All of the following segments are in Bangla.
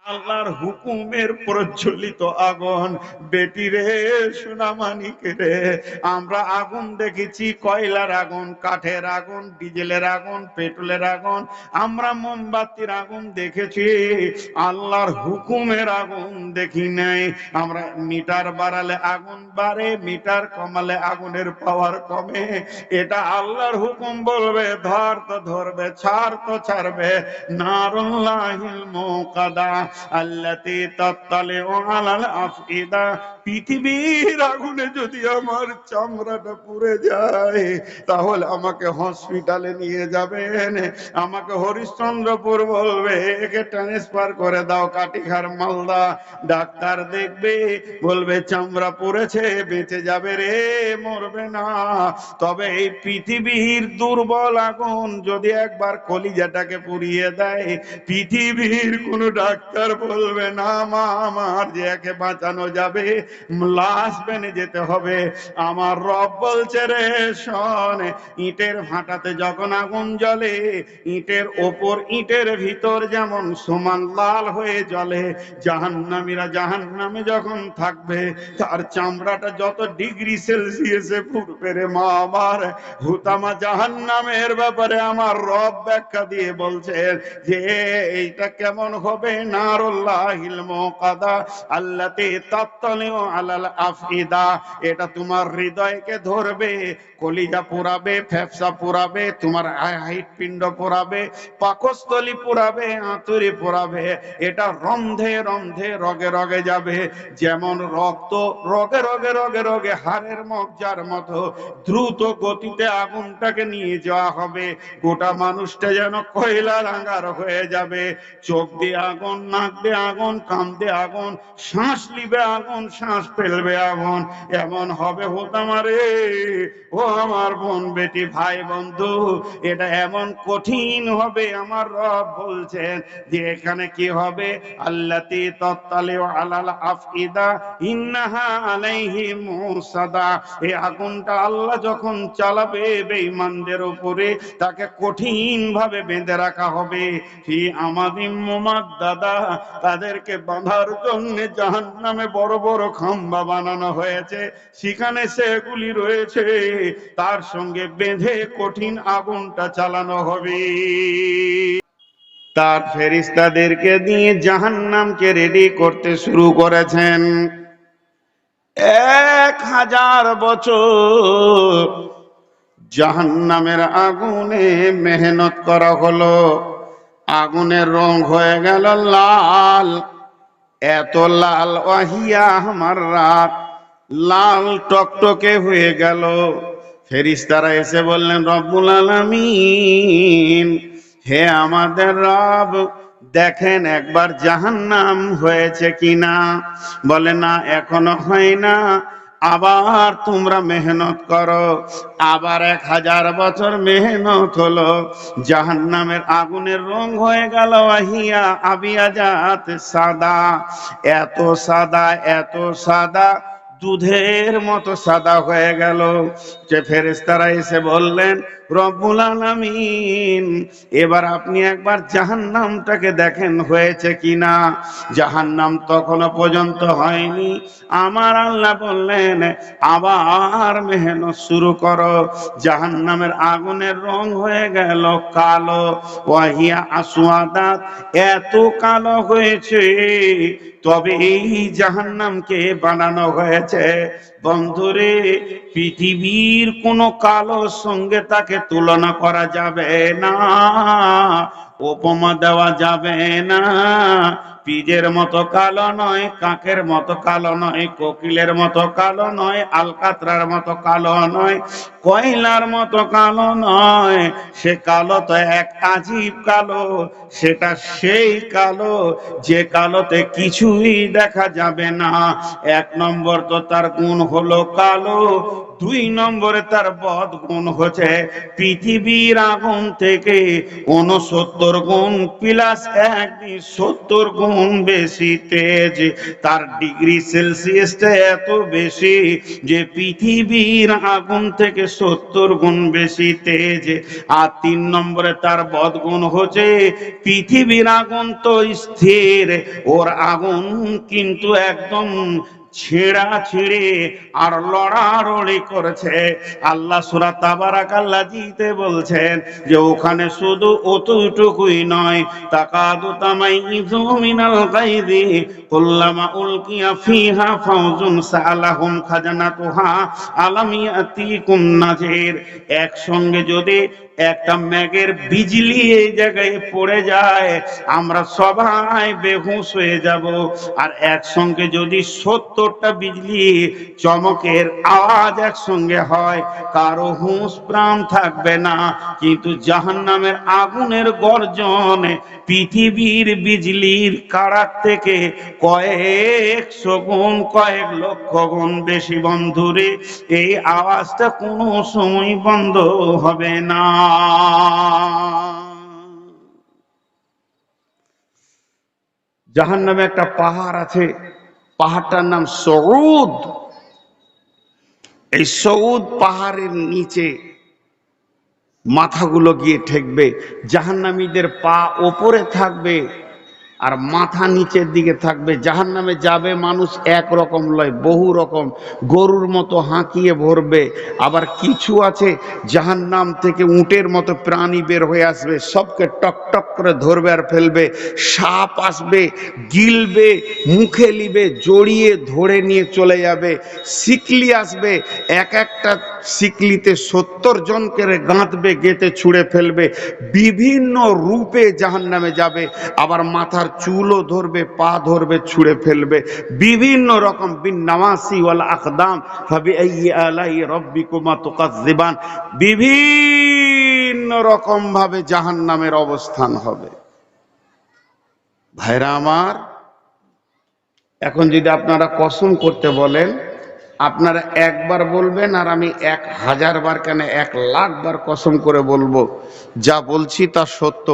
আল্লাহর হুকুমের প্রজ্বলিত আগুন। বেটি রে, সোনামানিক রে, আমরা আগুন দেখেছি, কয়লার আগুন, কাঠের আগুন, ডিজেলের আগুন, পেট্রোলের আগুন, আমরা মোমবাতির আগুন দেখেছি, আল্লাহর হুকুমের আগুন দেখি নাই। আমরা মিটার বাড়ালে আগুন বাড়ে, মিটার কমালে আগুনের পাওয়ার কমে। এটা আল্লাহর হুকুম, বলবে ধর তো ধরবে, ছাড় তো ছাড়বে। নারুল্লাহিল মুকাদা আল্লাতী তাত্তালিউ আলাল আফইদা। পৃথিবীর আগুনে যদি আমার চামড়াটা পুড়ে যায়, তাহলে আমাকে হসপিটালে নিয়ে যাবেন, আমাকে হরিশ্চন্দ্রপুর বলবে একে ট্রান্সফার করে দাও কাটিখার মালদা। ডাক্তার দেখবে, বলবে চামড়া পুড়েছে, বেঁচে যাবে রে, মরবে না। তবে এই পৃথিবীর দুর্বল আগুন যদি একবার কলিজাটাকে পুড়িয়ে দেয়, পৃথিবীর কোন ডাক্তার বলবে না মা আমার যে একে বাঁচানো যাবে, লাশ বেনে যেতে হবে। আমার রব বলছে রে শোন, ইটের ভাটাতে যখন আগুন জ্বলে, ইটের ওপর ইটের ভিতর যেমন সমান লাল হয়ে জ্বলে, জাহান্নামীরা জাহান্নামে যখন থাকবে, তার চামড়াটা যত ডিগ্রি সেলসিয়াসে পুড়বে রে মা আমার। হুতামা জাহান্নামের ব্যাপারে আমার রব ব্যাখ্যা দিয়ে বলছেন যে এইটা কেমন হবে, নারুল্লাহিল মুকাদা আল্লাতী তাত্তালিউ আলাল আফইদা। এটা তোমার হৃদয়কে ধরবে, কলিজা পোড়াবে, ফ্যাপসা পোড়াবে, তোমার হৃৎপিণ্ড পোড়াবে, পাকস্থলী পোড়াবে, আঁতুড়ি পোড়াবে। এটা রন্ধে রন্ধে রগে রগে যাবে। যেমন রক্ত রগে রগে রগে রগে হাড়ের মজ্জার মতো দ্রুত গতিতে আগুনটাকে নিয়ে যাওয়া হবে। গোটা মানুষটা যেন কয়লা রাঙার হয়ে যাবে। চোখ দিয়ে আগুন, নাক দিয়ে আগুন, কান দিয়ে আগুন, শ্বাস নিবে আগুন, শ্বাস ফেলবে আগুন। এমন হবে হোতামারে, ও আমার বোন, বেটি, ভাই, বন্ধু, এটা এমন কঠিন হবে। আমার রব বলছেন যে এখানে কি হবে, আল্লাতী তাত্তালিউ আলাল আফইদা ইন্নাহা আলাইহিম মুসাদা। এই আগুনটা আল্লাহ যখন চালাবে বেঈমানদের উপরে, তাকে কঠিন ভাবে বেঁধে রাখা হবে। ফি আমাদিম মুমাদ্দাদা, তাদেরকে বাঁধার জন্য জাহান্নামে বড় বড় খাম্বা বানানো হয়েছে, সেখানে সেগুলি রয়েছে, তার সঙ্গে বেঁধে কঠিন আগুনটা চালানো হবে। তার ফেরেশতাদেরকে দিয়ে জাহান্নামকে রেডি করতে শুরু করেছেন। 1000 বছর জাহান্নামের আগুনে মেহনত করা হলো। আগুনের রং হয়ে গেল লাল, এত লাল, ওয়াহিয়া আমার রাত, লাল টকটকে হয়ে গেল। ফেরেশতারা এসে বললেন, রব্বুল আলামিন, হে আমাদের রব, দেখেন একবার জাহান্নাম হয়েছে কিনা। বলে না, এখনো হয় না, আবার তোমরা মেহনত করো। আবার 1000 বছর মেহনত হলো, জাহান্নামের আগুনের রং হয়ে গেল ওয়াহিয়া আবিয়াজাত সাদা, এত সাদা, এত সাদা, দুধের মতো সাদা হয়ে গেল। যে ফেরেশতারা এসে বললেন, রব্বুল আলামিন, এবার আপনি একবার জাহান্নামটাকে দেখেন হয়েছে কিনা। জাহান্নাম তখনও পর্যন্ত হয়নি। আমার আল্লাহ বললেন, আবার মেহনত শুরু করো। জাহান্নামের আগুনের রং হয়ে গেল কালো, ওয়াহিয়া আসওয়াদাত, এত কালো হয়েছে। তবে এই জাহান্নামকে বানানো হয়েছে, বন্ধুরে, পৃথিবীর কোন কালোর সঙ্গে তাকে তুলনা করা যাবে না, উপমা দেওয়া যাবে না। পিজের মতো কালো নয়, কাকের মতো কালো নয়, কোকিলের মতো কালো নয়, আলকাতরার মতো কালো নয়, কয়লার মতো কালো নয়। সে কালো তো এক আজীব কালো। সেটা সেই কালো যে কালোতে কিছুই দেখা যাবে না। 1 নম্বর তো তার গুণ হলো কালো, 2 নম্বরে তার বদ গুণ হচ্ছে পৃথিবীর আগুন থেকে 69 70 গুণ প্লাস 1 70 গুণ বেশি তেজ। তার ডিগ্রি সেলসিয়াসটা এত বেশি যে পৃথিবীর আগুন থেকে 70 গুণ বেশি তেজ। আর 3 নম্বরে তার বদগুণ হচ্ছে পৃথিবীর আগুন তো স্থির, ওর আগুন কিন্তু একদম ছেঁড়া ছিঁড়ে আর লড়াড়ি করেছে। আল্লাহ সূরা তাবারাকাল্লাযীতে বলছেন যে ওখানে শুধু অতটুকুই নয়, তাকাদু তামাইযু মিনাল গায়যি কুল্লামা উলকিয়া ফিহা ফাওজুন সালাহুম খাজানাতুহা আলাম ইয়াতিকুম নাযির। একসঙ্গে যদি একটা মেঘের বিজলি এই জায়গায় পড়ে যায় আমরা সবাই বেহুশ হয়ে যাব। আর একসঙ্গে যদি 70টা বিজলি চমকের আওয়াজ একসঙ্গে হয় কারো হুঁশ প্রাণ থাকবে না। কিন্তু জাহান্নামের আগুনের গর্জন পৃথিবীর বিজলির কাড়াক থেকে কয়েকশো গুণ কয়েক লক্ষ গুণ বেশি। বন্ধুরে, এই আওয়াজটা কোনো সময় বন্ধ হবে না। জাহান্নামে একটা পাহাড় আছে, পাহাড়টার নাম সউদ। এই সউদ পাহাড়ের নিচে মাথাগুলো গিয়ে ঠেকবে। জাহান্নামীদের পা ওপরে থাকবে আর মাথা নিচের দিকে থাকবে। জাহান্নামে যাবে মানুষ একরকম লয়, বহু রকম, গরুর মতো হাঁকিয়ে ভরবে। আবার কিছু আছে জাহান্নাম থেকে উটের মতো প্রাণী বের হয়ে আসবে, সবকে টক টক করে ধরবে আর ফেলবে। সাপ আসবে, গিলবে, মুখে নিবে, জড়িয়ে ধরে নিয়ে চলে যাবে। শিকলি আসবে, এক একটা শিকলিতে 70 জনকে গাঁথবে, গেঁথে ছুঁড়ে ফেলবে। বিভিন্ন রূপে জাহান্নামে যাবে। আবার মাথার চুলও ধরবে, পা ধরবে, ছুঁড়ে ফেলবে। বিভিন্ন রকম বিন নাওয়াসি ওয়াল আকদাম ফাবিআইয়ি আলাই রাব্বিকুমা তুকাজ্জিবান, বিভিন্ন রকম ভাবে জাহান্নামের অবস্থান হবে। ভাইরা আমার, এখন যদি আপনারা কসম করতে বলেন, আপনারা একবার বলবেন আর আমি 1000 বার, কেন 1,00,000 বার কসম করে বলবো যা বলছি তা সত্য।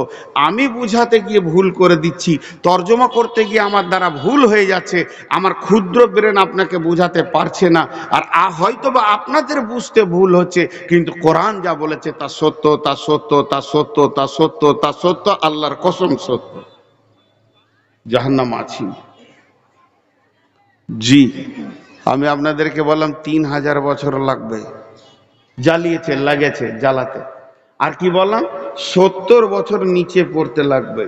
আমি বুঝাতে গিয়ে ভুল করে দিচ্ছি, তর্জমা করতে গিয়ে আমার দ্বারা ভুল হয়ে যাচ্ছে, আমার ক্ষুদ্র ব্রেন আপনাকে বুঝাতে পারছে না। আর হয়তোবা আপনাদের বুঝতে ভুল হচ্ছে, কিন্তু কোরআন যা বলেছে তা সত্য, তা সত্য, তা সত্য, তা সত্য, তা সত্য, আল্লাহর কসম সত্য। জাহান্নাম আছি। জি, আমি আপনাদেরকে বললাম 3000 বছর লাগবে, জ্বালিয়েছে, লাগেছে জ্বালাতে। আর কি বললাম, 70 বছর নিচে পড়তে লাগবে।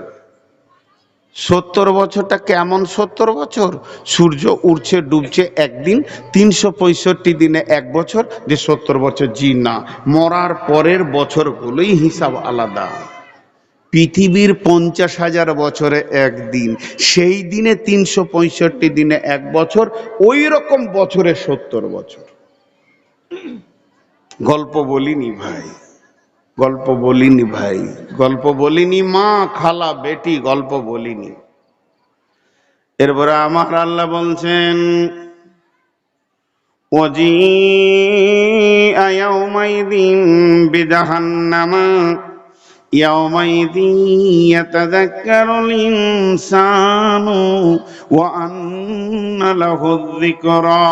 70 বছরটা কেমন 70 বছর? সূর্য উঠছে ডুবছে একদিন, 365 দিনে 1 বছর, যে 70 বছর? জি না, মরার পরের বছরগুলোই হিসাব আলাদা। পৃথিবীর 50,000 বছরে একদিন, সেই দিনে 365 দিনে 1 বছর, ওই রকম বছরে 70 বছর। গল্প বলিনি ভাই, গল্প বলিনি ভাই, গল্প বলিনি মা, খালা, বেটি, গল্প বলিনি। এরপরে আমার আল্লাহ বলছেন ওয়াজিআ ইয়াউমাইযিন বিজাহান্নামা ইয়াউমাইযিন ইয়াতাযাক্কারুল ইনসানু ওয়া আন্না লাহুয যিকরা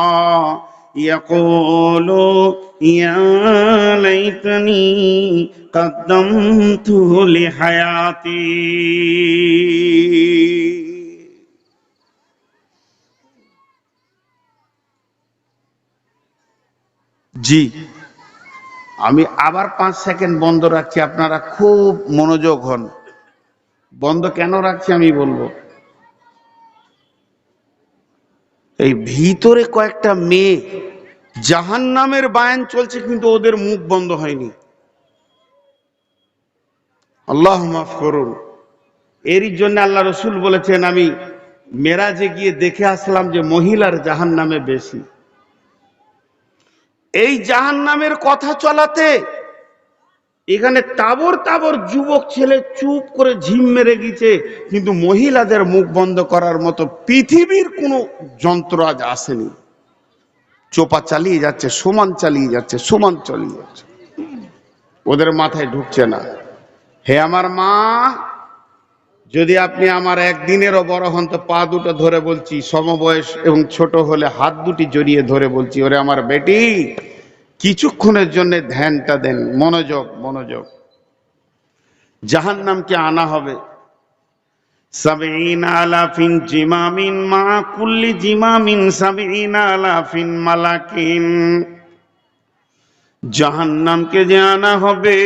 ইয়াকুলু ইয়া লাইতানি কাদ্দামতু লিহায়াতি। জি, আমি আবার 5 সেকেন্ড বন্ধ রাখছি, আপনারা খুব মনোযোগ হন। বন্ধ কেন রাখছি আমি বলবো। এই ভিতরে কয়েকটা মেয়ে জাহান্নামের বায়ান চলছে, কিন্তু ওদের মুখ বন্ধ হয়নি। আল্লাহ মাফ করুন। এরই জন্য আল্লাহ রসুল বলেছেন, আমি মেরাজে গিয়ে দেখে আসলাম যে মহিলার জাহান্নামে বেশি। এই জাহান্নামের কথা চলাতে এখানে তাবর তাবর যুবক ছেলে চুপ করে ঝিম মেরে গেছে, কিন্তু মহিলাদের মুখ বন্ধ করার মতো পৃথিবীর কোনো যন্ত্র আজ আসেনি। চোপা চালিয়ে যাচ্ছে, সমান চালিয়ে যাচ্ছে, সমান চালিয়ে যাচ্ছে, ওদের মাথায় ঢুকছে না। হে আমার মা, যদি আপনি আমার একদিনেরও বড় হন তো পা দুটো ধরে বলছি, সমবয়স এবং ছোট হলে হাত দুটি জড়িয়ে ধরে বলছি, ওরে আমার বেটি কিছুক্ষণের জন্য ধ্যানটা দেন, মনোযোগ মনোযোগ। জাহান্নামকে আনা হবে সাবঈনা আলাফিন জিমামিন মা কুল্লি জিমামিন সাবঈনা আলাফিন মালাকিন। জাহান্নামকে যে আনা হবে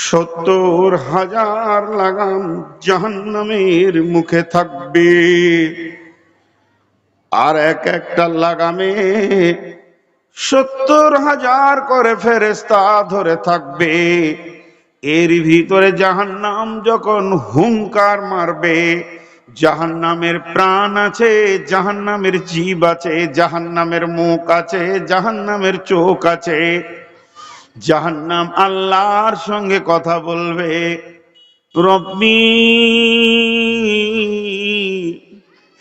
৭০,০০০ লাগাম জাহান্নামের মুখে থাকবে, আর এক একটা লাগামে ৭০,০০০ করে ফেরেশতা ধরে থাকবে। এর ভিতরে জাহান্নাম যখন হুংকার মারবে, জাহান্নামের প্রাণ আছে, জাহান্নামের জীব আছে, জাহান্নামের মুখ আছে, জাহান্নামের চোখ আছে। জাহান্নাম আল্লাহর সঙ্গে কথা বলবে, রব্বি,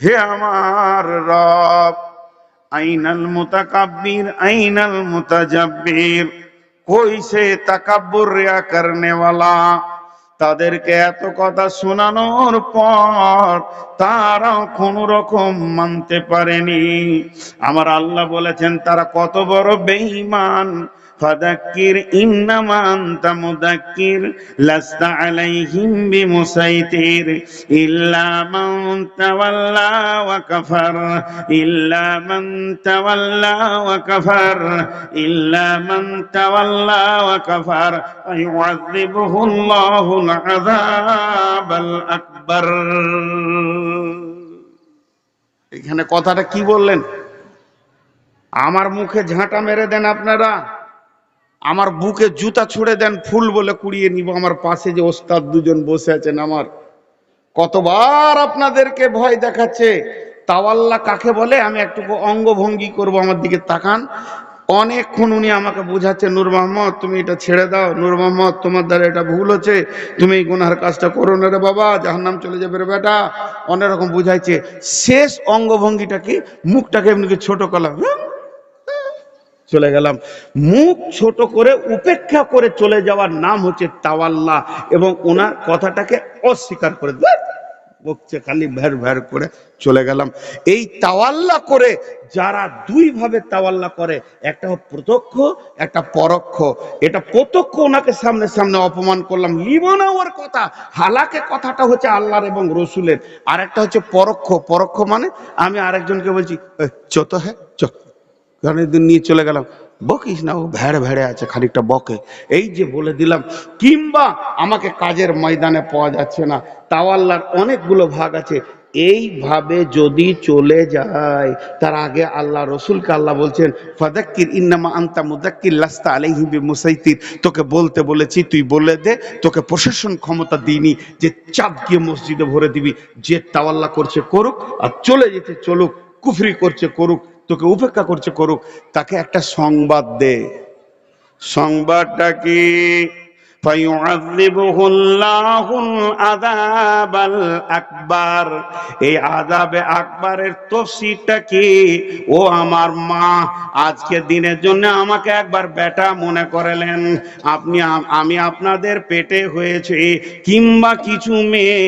হে আমার রব, আইনাল মুতাকাব্বির আইনাল মুতাজাব্বির, কই সে তাকাব্বুর রিয়া করনে ওয়ালা। তাদেরকে এত কথা শোনানোর পর তারাও কোন রকম মানতে পারেনি। আমার আল্লাহ বলেছেন তারা কত বড় বেঈমান। ফাযাক্কির ইন্নামা আনতা মুযাক্কির লাস্তা আলাইহিম বিমুসাইতির ইল্লা মান তাওয়াল্লা ওয়া কাফার ইল্লা মান তাওয়াল্লা ওয়া কাফার ইল্লা মান তাওয়াল্লা ওয়া কাফার ফায়ুআযিবুহুল্লাহুল আযাবাল আকবার। এখানে কথাটা কি বললেন? আমার মুখে ঝাঁটা মেরে দেন আপনারা, আমার বুকে জুতা ছুড়ে দেন, ফুল বলে কুড়িয়ে নিব। আমার পাশে যে ওস্তাদ দুজন বসে আছেন, আমার কতবার আপনাদেরকে ভয় দেখাচ্ছে। তাওয়াল্লা কাকে বলে আমি একটু অঙ্গভঙ্গি করব, আমার দিকে তাকান। অনেকক্ষণ উনি আমাকে বুঝাচ্ছে, নূর মোহাম্মদ তুমি এটা ছেড়ে দাও, নূর মোহাম্মদ তোমার দ্বারা এটা ভুল হচ্ছে, তুমি এই গুনাহের কাজটা করো না রে বাবা, জাহান্নাম চলে যাবে রে বেটা। অনেক রকম বুঝাইছে। শেষ অঙ্গভঙ্গিটা কি, মুখটাকে এমনি ছোট করলাম, চলে গেলাম। মুখ ছোট করে উপেক্ষা করে চলে যাওয়ার নাম হচ্ছে তাওয়াল্লা, এবং ওনার কথাটাকে অস্বীকার করে বকছে, খালি ভ্যার ভ্যার করে চলে গেলাম। এই তাওয়াল্লা করে যারা দুই ভাবে তাওয়াল্লা করে, একটা প্রত্যক্ষ একটা পরোক্ষ। এটা প্রত্যক্ষ, ওনাকে সামনে সামনে অপমান করলাম, লিব না ওর কথা, হালাকে কথাটা হচ্ছে আল্লাহর এবং রসুলের। আর একটা হচ্ছে পরোক্ষ। পরোক্ষ মানে আমি আরেকজনকে বলছি চত হ্যাঁ চ, নিয়ে চলে গেলাম, বকিস না, ও ভেড়ে ভেড়ে আছে, খানিকটা বকে, এই যে বলে দিলাম। কিংবা আমাকে কাজের ময়দানে পাওয়া যাচ্ছে না। তাওয়াল্লার অনেকগুলো ভাগ আছে। এইভাবে যদি চলে যায়, তার আগে আল্লাহ রসুলকে আল্লাহ বলছেন ফাযাক্কির ইন্নামা আনতা মুযাক্কির লাস্তা আলাইহিম বিমুসাইতির, তোকে বলতে বলেছি তুই বলে দে, তোকে প্রশাসন ক্ষমতা দিইনি যে চাপ গিয়ে মসজিদে ভরে দিবি। যে তাওয়াল্লা করছে করুক, আর চলে যেতে চলুক, কুফরি করছে করুক, তোকে উপেক্ষা করছে করুক। তাকে একটা সংবাদ দে। সংবাদটা কি? ফায়ুআযিবুহুল্লাহুল আযাবাল আকবার। এই আযাবে আকবারের তাফসীরটা কি? ও আমার মা, আজকে দিনের জন্য আমাকে একবার বেটা মনে করলেন, আমি আপনাদের পেটে হয়েছে, কিংবা কিছু মেয়ে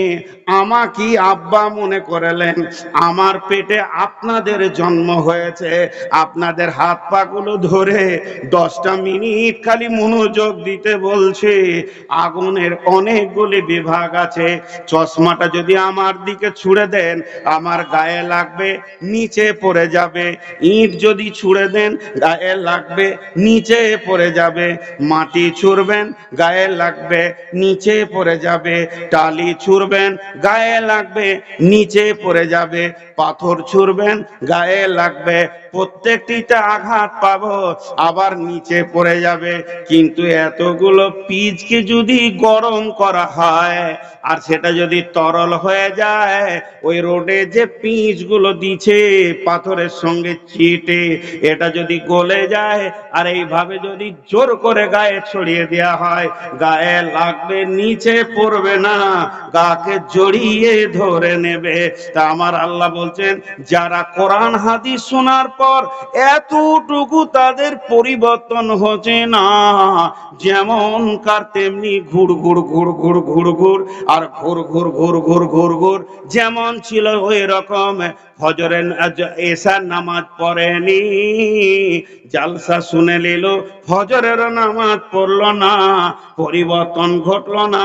আমাকে আব্বা মনে করলেন, আমার পেটে আপনাদের জন্ম হয়েছে। আপনাদের হাত পা গুলো ধরে 10টা মিনিট খালি মনোযোগ দিতে বলছে। আগুনের অনেকগুলি বিভাগ আছে। চশমাটা যদি আমার দিকে ছুঁড়ে দেন, আমার গায়ে লাগবে, নিচে পড়ে যাবে। ইট যদি ছুঁড়ে দেন, গায়ে লাগবে, নিচে পড়ে যাবে। মাটি ছুঁড়বেন, গায়ে লাগবে, নিচে পড়ে যাবে। টালি ছুঁড়বেন, গায়ে লাগবে, নিচে পড়ে যাবে। পাথর ছুঁড়বেন, গায়ে লাগবে, প্রত্যেকটিতে আঘাত পাবো, আবার নিচে পড়ে যাবে। কিন্তু এতগুলো পিচকে যদি গরম করা হয়, আর সেটা যদি তরল হয়ে যায়, ওই রোডে যে পিচগুলো দিচ্ছে পাথরের সঙ্গে চিটে, এটা যদি গলে যায়, আর এইভাবে যদি জোর করে গায়ে ছড়িয়ে দেওয়া হয়, গায়ে লাগবে, নিচে পড়বে না, গাকে জড়িয়ে ধরে নেবে। তা আমার আল্লাহ বলছেন, যারা কোরআন হাদিস শোনার পর এতটুকু তাদের পরিবর্তন হচ্ছে না, যেমনকার তেমনি ঘুর ঘুর ঘুর ঘুর ঘুর ঘুর আর ঘুর ঘুর ঘুর ঘুর ঘুর ঘুর যেমন ছিল ওই রকম। ফজরের এশার নামাজ পড়েনি, জালসা শুনে নিল, ফজরের নামাজ পড়লো না, পরিবর্তন ঘটলো না।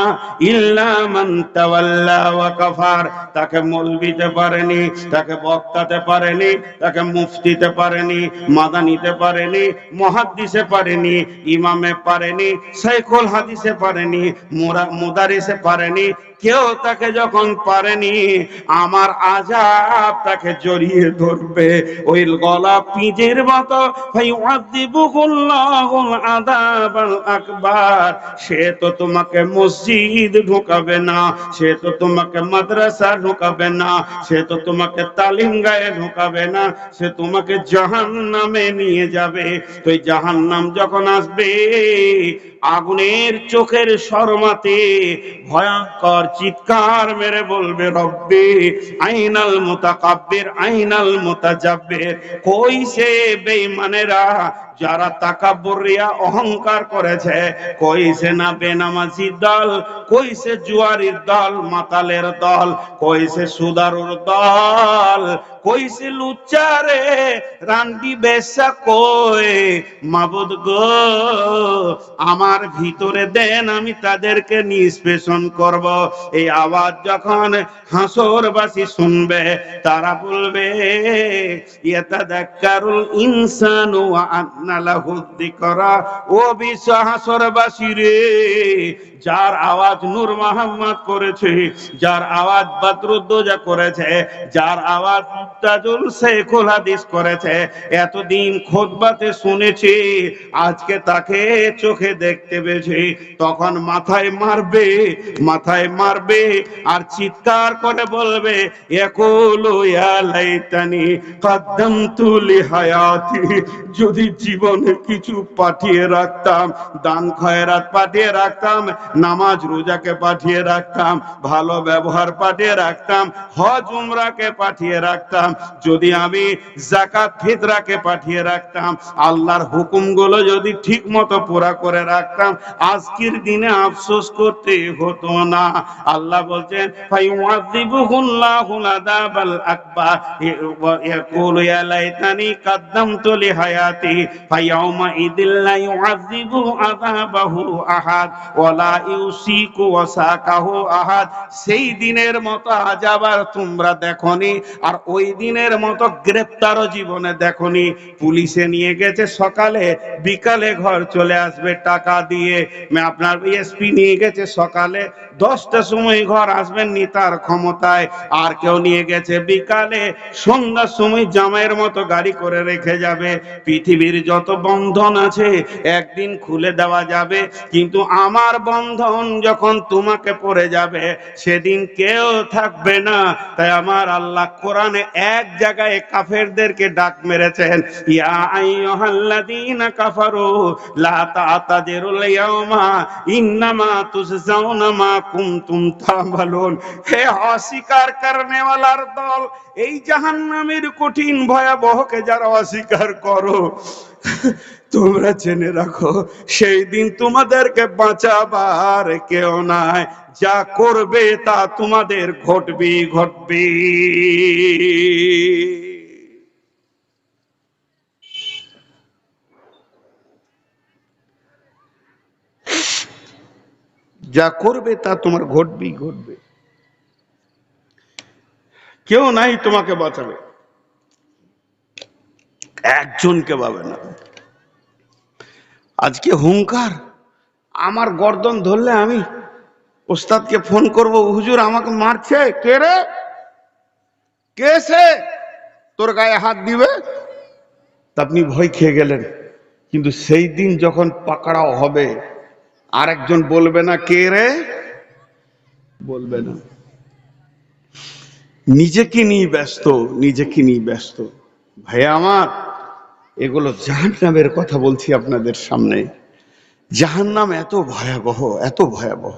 ইল্লা মান তাওয়াল্লা ওয়া কাফার, তাকে মৌলবিতে পারেনি, তাকে বক্তাতে পারেনি, তাকে মুফতিতে পারেনি, মাদানিতে পারেনি, মুহাদ্দিসে পারেনি, ইমামে পারেনি, শাইখুল হাদিসে পারেনি, মুদারিসে পারেনি। কেউ তাকে যখন পারেনি, আমার আযাব তাকে জড়িয়ে ধরবে ওই গলা পিঁজের মতো। ফায়ুআযিবুহুল্লাহুল আযাবাল আকবার। সে তো তোমাকে মসজিদ ঢোকাবে না, সে তো তোমাকে মাদ্রাসা ঢোকাবে না, সে তো তোমাকে তালিম গায়ে ঢোকাবে না, সে তোমাকে জাহান্নামে নিয়ে যাবে। তো এই জাহান্নাম যখন আসবে, আগুনের চোখের শর্মাতে ভয়ঙ্কর চিৎকার মেরে বলবে, রব্বি আইনাল মুতাকাব্বির আইনাল মুতাজাব্বির। কই সে বেঈমানেরা যারা তাকাব্বুর রিয়া অহংকার করেছে? কই সে না বেনামাজি দল, কই সে জুয়ারির দল, মাতালের দল, কই সে সুদারুর দল, কই সে লুচ্চারে রান্ডি বেশা? কই মাবুদ গো, আমার ভিতরে দেন, আমি তাদেরকে নিষ্পেষণ করব। এই আওয়াজ যখন হাসরবাসী শুনবে, তারা বলবে, ইয়াতাযাক্কারুল ইনসানু ওয়া আন্না লাহু যিকরা। ও বিশ্ব হাসরবাসী রে, যার আওয়াজ নূর মোহাম্মদ করেছে, যার আওয়াজ বদরুদ্দোজা করেছে, যার আওয়াজ মুফতাজুল শাইখুল হাদিস করেছে, এতদিন খুতবাতে শুনেছি, আজকে তাকে চোখে দেখতে পেয়েছি, তখন মাথায় মারবে, মাথায় মারবে আর চিৎকার করে বলবে, ইয়াকুলু ইয়া লাইতানি কদ্দামতু লিহায়াতি। যদি জীবনে কিছু পাঠিয়ে রাখতাম, দান খয়রাত পাঠিয়ে রাখতাম, নামাজ রোজাকে পাঠিয়ে রাখতাম, ভালো ব্যবহার পাঠিয়ে রাখতাম, হজ উমরাকে পাঠিয়ে রাখতাম, যদি আমি যাকাত ফিতরাকে পাঠিয়ে রাখতাম, আল্লাহর হুকুমগুলো যদি ঠিক মতো পুরা করে রাখতাম, আজকের দিনে আফসোস করতে হতো না। আল্লাহ বলছেন, ফায়ুআযিবুহুল্লাহুল আযাবাল আকবার। ইয়াকুলু ইয়া লাইতানি কদ্দামতু লিহায়াতি। ফায়াউমা ইযিল লা ইউআযিবু আযাবাহু আহাদ ওয়া লা ইউসিকু ওয়াসাকাহু আহাদ। সেই দিনের মতো আযাব আর তোমরা দেখোনি, আর ওই দিনের মতো গ্রেফতারও জীবনে দেখোনি। পুলিশে নিয়ে গেছে সকালে, বিকালে ঘর চলে আসবে টাকা দিয়ে। আপনার এসপি নিয়ে গেছে সকালে, 10টার সময় ঘর আসবেন নি তার ক্ষমতায়। আর কেউ নিয়ে গেছে বিকালে, সন্ধ্যার সময় জামাইয়ের মতো গাড়ি করে রেখে যাবে। পৃথিবীর যত বন্ধন আছে একদিন খুলে দেওয়া যাবে, কিন্তু আমার বন্ধন যখন তোমাকে পড়ে যাবে, সেদিন কেউ থাকবে না। তাই আমার আল্লাহ কোরআনে এক জায়গায় কাফেরদেরকে ডাক মেরেছেন, ইয়া আইয়ুহাল্লাযীনা কাফারু লা তা'তাযিরুল ইয়াওমা ইন্নামা তুজজাউনা মা কুনতুম তা'মালুন। হে অস্বীকার করনে ওয়ালার দল, এই জাহান্নামের কঠিন ভয়াবহকে যারা অস্বীকার করো, তোমরা জেনে রাখো, সেই দিন তোমাদেরকে বাঁচাবার কেউ নাই। যা করবে তা তোমাদের ঘটবে ঘটবে। যা করবে তা তোমার ঘটবেই ঘটবে। কেউ নাই তোমাকে বাঁচাবে, একজনকে পাবে না। আজকে হুঙ্কার, আমার গর্দন ধরলে আমি ওস্তাদকে ফোন করব, হুজুর আমাকে মারছে, কে রে, কে সে তোর গায়ে হাত দিবে? তা আপনি ভয় খেয়ে গেলেন। কিন্তু সেই দিন যখন পাকড়াও হবে, আরেকজন বলবে না কে রে, বলবে না। নিজেকে নিয়ে ব্যস্ত, নিজেকে নিয়ে ব্যস্ত। ভাই আমার, এগুলো জাহান্নামের কথা বলছি আপনাদের সামনে। জাহান্নাম এত ভয়াবহ, এত ভয়াবহ।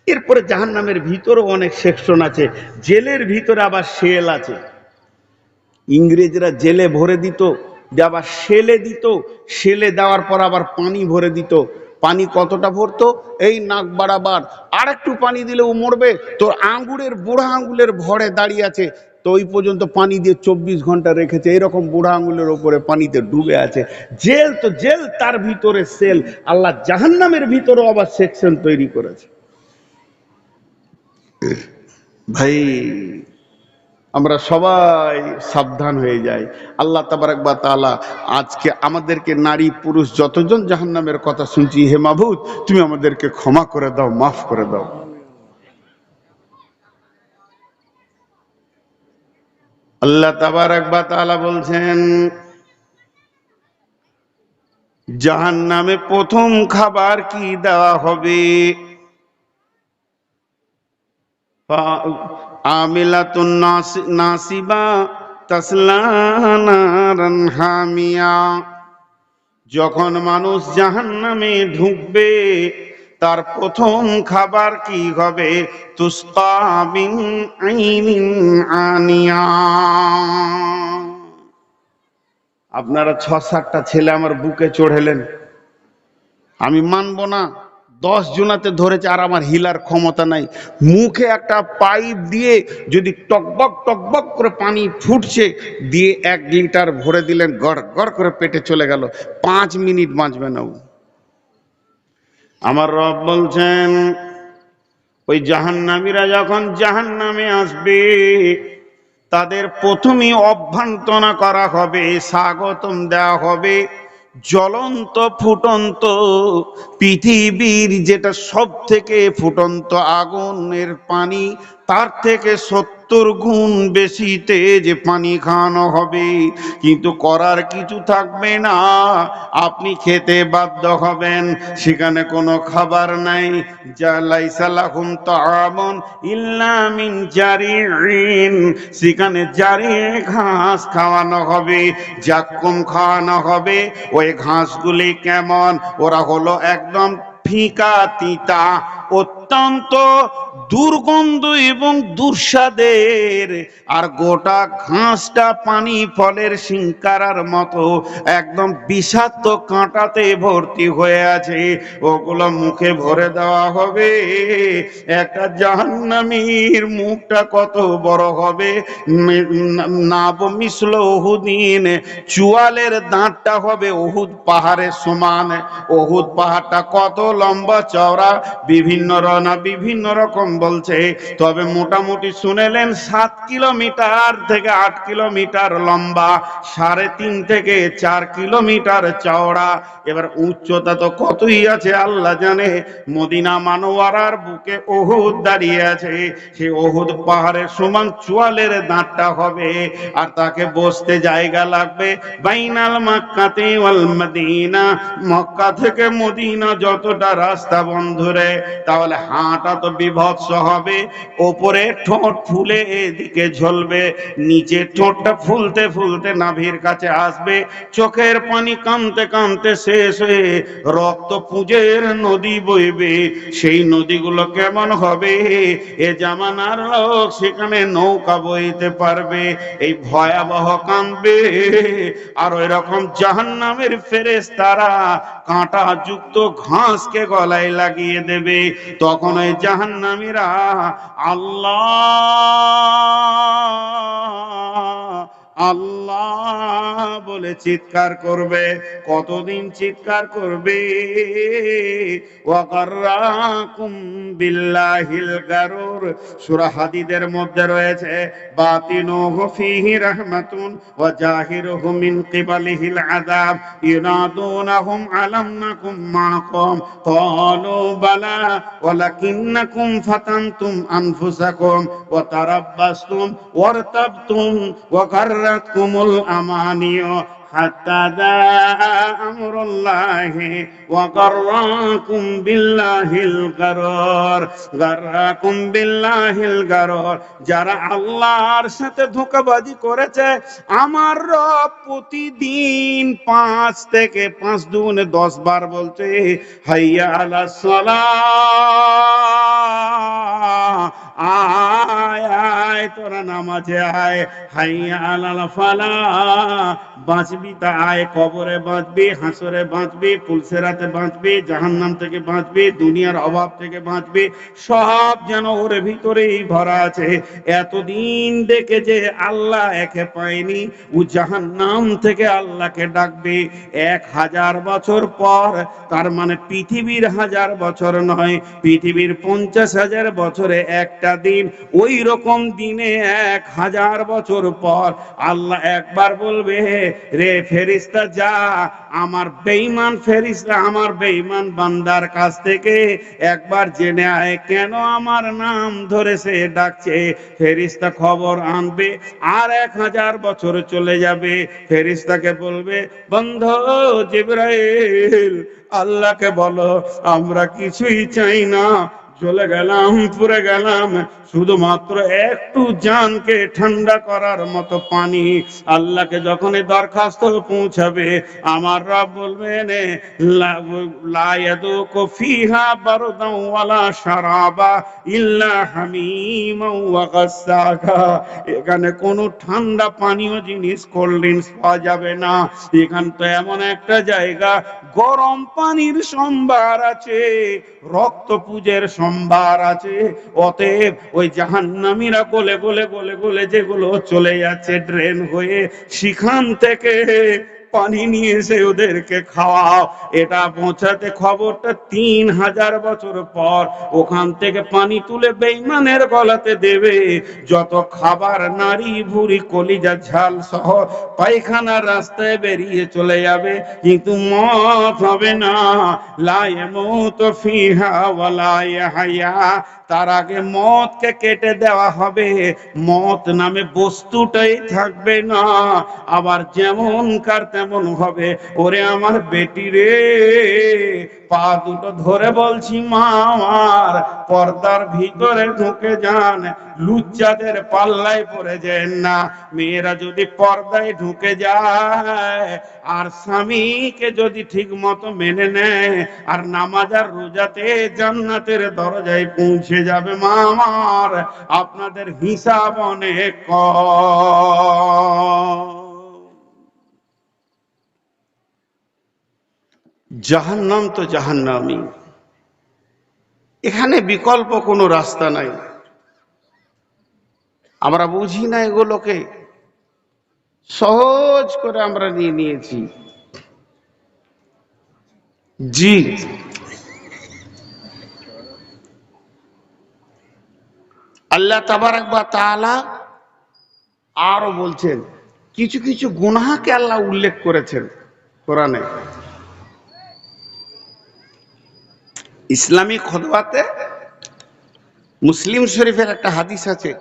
এরপরে জাহান্নামের ভিতরেও অনেক সেকশন আছে। জেলের ভিতরে আবার শেল আছে। ইংরেজরা জেলে ভরে দিত, আবার শেলে দিত, শেলে দেওয়ার পর আবার পানি ভরে দিত। পানি কতটা ভরতো, এই নাক বাড়াবার, আর একটু পানি দিলে ও মরবে। তোর আঙ্গুরের বুড়া আঙ্গুলের ভরে দাঁড়িয়ে আছে, তো ওই পর্যন্ত পানি দিয়ে 24 ঘন্টা রেখেছে, এরকম বুড়া আঙ্গুলের ওপরে পানিতে ডুবে আছে। জেল তো জেল, তার ভিতরে সেল। আল্লাহ জাহান্নামের ভিতরে আবার সেকশন তৈরি করেছে। ভাই আমরা সবাই সাবধান হয়ে যাই। আল্লাহ তাবারক ওয়া তাআলা আজকে আমাদেরকে নারী পুরুষ যতজন জাহান্নামের কথা শুনছি, হে মাবুদ তুমি আমাদেরকে ক্ষমা করে দাও, মাফ করে দাও। আল্লাহ তাবারক ওয়া তাআলা বলছেন জাহান্নামে প্রথম খাবার কি দেওয়া হবে? আমিলাতুন নাসিবা তাসলা নারান হামিয়া। যখন মানুষ জাহান্নামে ঢুকবে তার প্রথম খাবার কি হবে? তুসকা মিন আইনিন আনিয়া। আপনারা 6-7টা ছেলে আমার বুকে চড়েলেন, আমি মানবো না। 10 জনাতে ধরেছে আর আমার হিলার ক্ষমতা নাই। মুখে একটা পাইপ দিয়ে যদি টকবক টকবক করে পানি ফুটছে দিয়ে 1 লিটার ভরে দিলেন, গড় গড় করে পেটে চলে গেল, 5 মিনিট বাঁচবে না ও। আমার রব বলছেন ওই জাহান্নামীরা যখন জাহান্নামে আসবে তাদের প্রথমেই অভ্যর্থনা করা হবে, স্বাগতম দেওয়া হবে জ্বলন্ত ফুটন্ত পৃথিবীর যেটা সব থেকে ফুটন্ত আগুনের পানি, তার থেকে 70 গুণ বেশি তেজ পানি খাওয়ানো হবে। কিন্তু করার কিছু থাকবে না, আপনি খেতে বাধ্য হবেন। সেখানে কোনো খাবার নাই। যা লাইসা লাহুম তাআমুন ইল্লা মিন জারিইন, সেখানে জারি ঘাস খাওয়ানো হবে, জাক্কুম খাওয়ানো হবে। ওই ঘাসগুলি কেমন? ওরা হলো একদম ফিকা তিতা, অত্যন্ত দুর্গন্ধ এবং দুঃস্বাদের। আর গোটা ঘাসটা পানি ফলের সিংকারার মতো একদম বিষাক্ত কাঁটাতে ভর্তি হয়ে আছে। ওগুলো মুখে ভরে দেওয়া হবে। একটা জাহান্নামীর মুখটা কত বড় হবে? নাব মিসল উহুদিন, চুয়ালের দাঁতটা হবে উহুদ পাহাড়ের সমান। উহুদ পাহাড়টা কত লম্বা চওড়া বিভিন্ন রকম বলছে, তবে মোটামুটি শুনেলেন 7 কিলোমিটার থেকে 8 কিলোমিটার লম্বা, 3.5 থেকে 4 কিলোমিটার চওড়া। এবার উচ্চতা তো কতই আছে আল্লাহ জানে। মদিনা মানোয়ারার বুকে উহুদ দাঁড়িয়ে আছে, সেই উহুদ পাহাড়ের সমান চুয়ালের দাঁতটা হবে। আর তাকে বসতে জায়গা লাগবে বাইনাল মক্কাতে ওয়াল মদিনা, মক্কা থেকে মদিনা যতটা রাস্তা বন্ধুরে, তাহলে হাঁটা তো বিভৎস হবে। ওপরে ঠোঁট ফুলে এদিকে ঝলবে, নিচে ঠোঁটটা ফুলতে ফুলতে নাভির কাছে আসবে, চোখের পানি কাঁদতে কাঁদতে শেষ হয়ে রক্ত পুঁজের নদী বইবে। সেই নদীগুলো কেমন হবে? এ জামানার লোক সেখানে নৌকা বইতে পারবে, এই ভয়াবহ কাঁদবে। আর ওই রকম জাহান্নামের ফেরেশতারা কাঁটা যুক্ত ঘাসকে গলায় লাগিয়ে দেবে। তখন ওই জাহান্নামীরা আল্লাহ আল্লাহ বলে চিৎকার করবে। কতদিন চিৎকার করবে? ওয়াগাররাকুম বিল্লাহিল গারুর, সূরা হাদীদের মধ্যে রয়েছে বাতিনুহু ফীহি রাহমাতুন ওয়া জাহিরুহু মিন কিবালিহিল আযাব ইউনাদুনাহুম আলাম নাকুম মাআকুম ক্বালু বালা ওয়ালাকিন্নাকুম ফাতানতুম আনফুসাকুম ওয়া তারাব্বাসতুম ওয়ারতাবতুম ওয়া গাররাতকুমুল আমানিয়ু হাত্তা জাআ আমরুল্লাহি ওয়া গাররাকুম বিল্লাহিল গারুর। গাররাকুম বিল্লাহিল গারুর, যারা আল্লাহর সাথে ধোঁকাবাজি করেছে, আমার রব প্রতিদিন 5 থেকে 5 দুগুণে 10 বার বলছে হাইয়া আলাস সালাহ, আয় আয় তোরা নামাজে আয়, হাইয়া আলাল ফালাহ, বাঁচবি তা আয়, কবরে বাঁচবি, হাসরে বাঁচবি, পুলসেরাতে বাঁচবি, জাহান্নাম থেকে বাঁচবি, দুনিয়ার অভাব থেকে বাঁচবি, সব যেন ওর ভিতরেই ভরা আছে। এতদিন দেখে যে আল্লাহ একে পায়নি, ও জাহান্নাম থেকে আল্লাহকে ডাকবে 1000 বছর পর, তার মানে পৃথিবীর 1000 বছর নয়, পৃথিবীর 50,000 বছরে একটা দিন, ওই রকম দিনে 1000 বছর পর আল্লাহ একবার বলবে, রে ফেরেশতা যা আমার বেঈমান ফেরেশতা, আমার বেঈমান বান্দার কাছ থেকে একবার জেনে আয় কেন আমার নাম ধরে সে ডাকছে। ফেরেশতা খবর আনবে, আর 1000 বছর চলে যাবে, ফেরেশতাকে বলবে, বন্ধু জিবরাইল আল্লাহকে বলো আমরা কিছুই চাই না, চলে গেলাম, পুরে গেলাম, শুধুমাত্র একটু জানকে ঠান্ডা করার মতো পানি। আল্লাহকে যখন এই দরখাস্ত পৌঁছাবে, আমার রব বলবেন, লা ইয়াদুকু ফিহা বারদান ওয়ালা শারাবা ইল্লা হামিমান ওয়া গাসসাকা, এখানে কোনো ঠান্ডা পানীয় জিনিস, কোল্ড ড্রিঙ্কস পাওয়া যাবে না। এখান তো এমন একটা জায়গা, গরম পানির সম্ভার আছে, রক্ত পুজের সম্ভার আছে। অতএব ওই জাহান্নামীরা গলে গলে গলে গলে যেগুলো চলে যাচ্ছে ড্রেন হয়ে, সেখান থেকে পানি নিয়ে এসে ওদেরকে খাওয়াও। এটা পৌঁছাতে খবরটা 3000 বছর পর ওখান থেকে পানি তুলে বেঈমানের গলাতে দেবে। যত খাবার নারী ভুড়ি কলিজা ঝাল সহ পায়খানার রাস্তায় বেরিয়ে চলে যাবে, কিন্তু মত হবে না। লা ইয়ামুতু ফিহা ওয়া লা ইয়াহইয়া, তার আগে মতকে কেটে দেওয়া হবে, মত নামে বস্তুটাই থাকবে না। আবার যেমন কার তেমন হবে। ওরে আমার বেটি রে, পা দুটো ধরে বলছি মা আমার, পর্দার ভিতরে ঢুকে যান, লুচ্চাদের পাল্লায় পড়ে যান না। মেয়েরা যদি পর্দায় ঢুকে যায় আর স্বামীকে যদি ঠিক মতো মেনে নেয় আর নামাজ আর রোজাতে, জান্নাতের দরজায় পৌঁছে যাবে। মা আমার, আপনাদের হিসাব অনেক কম। জাহান্নাম তো জাহান্নামই, এখানে বিকল্প কোনো রাস্তা নাই। আমরা বুঝি না এগুলোকে, সহজ করে আমরা নিয়ে নিয়েছি। জি, আল্লাহ তাবারাক ওয়া তাআলা আরো বলছেন, কিছু কিছু গুনাহকে আল্লাহ উল্লেখ করেছেন কোরআনে। ইসলামী খুতবাতে মুসলিম শরীফের একটা হাদিস আছে,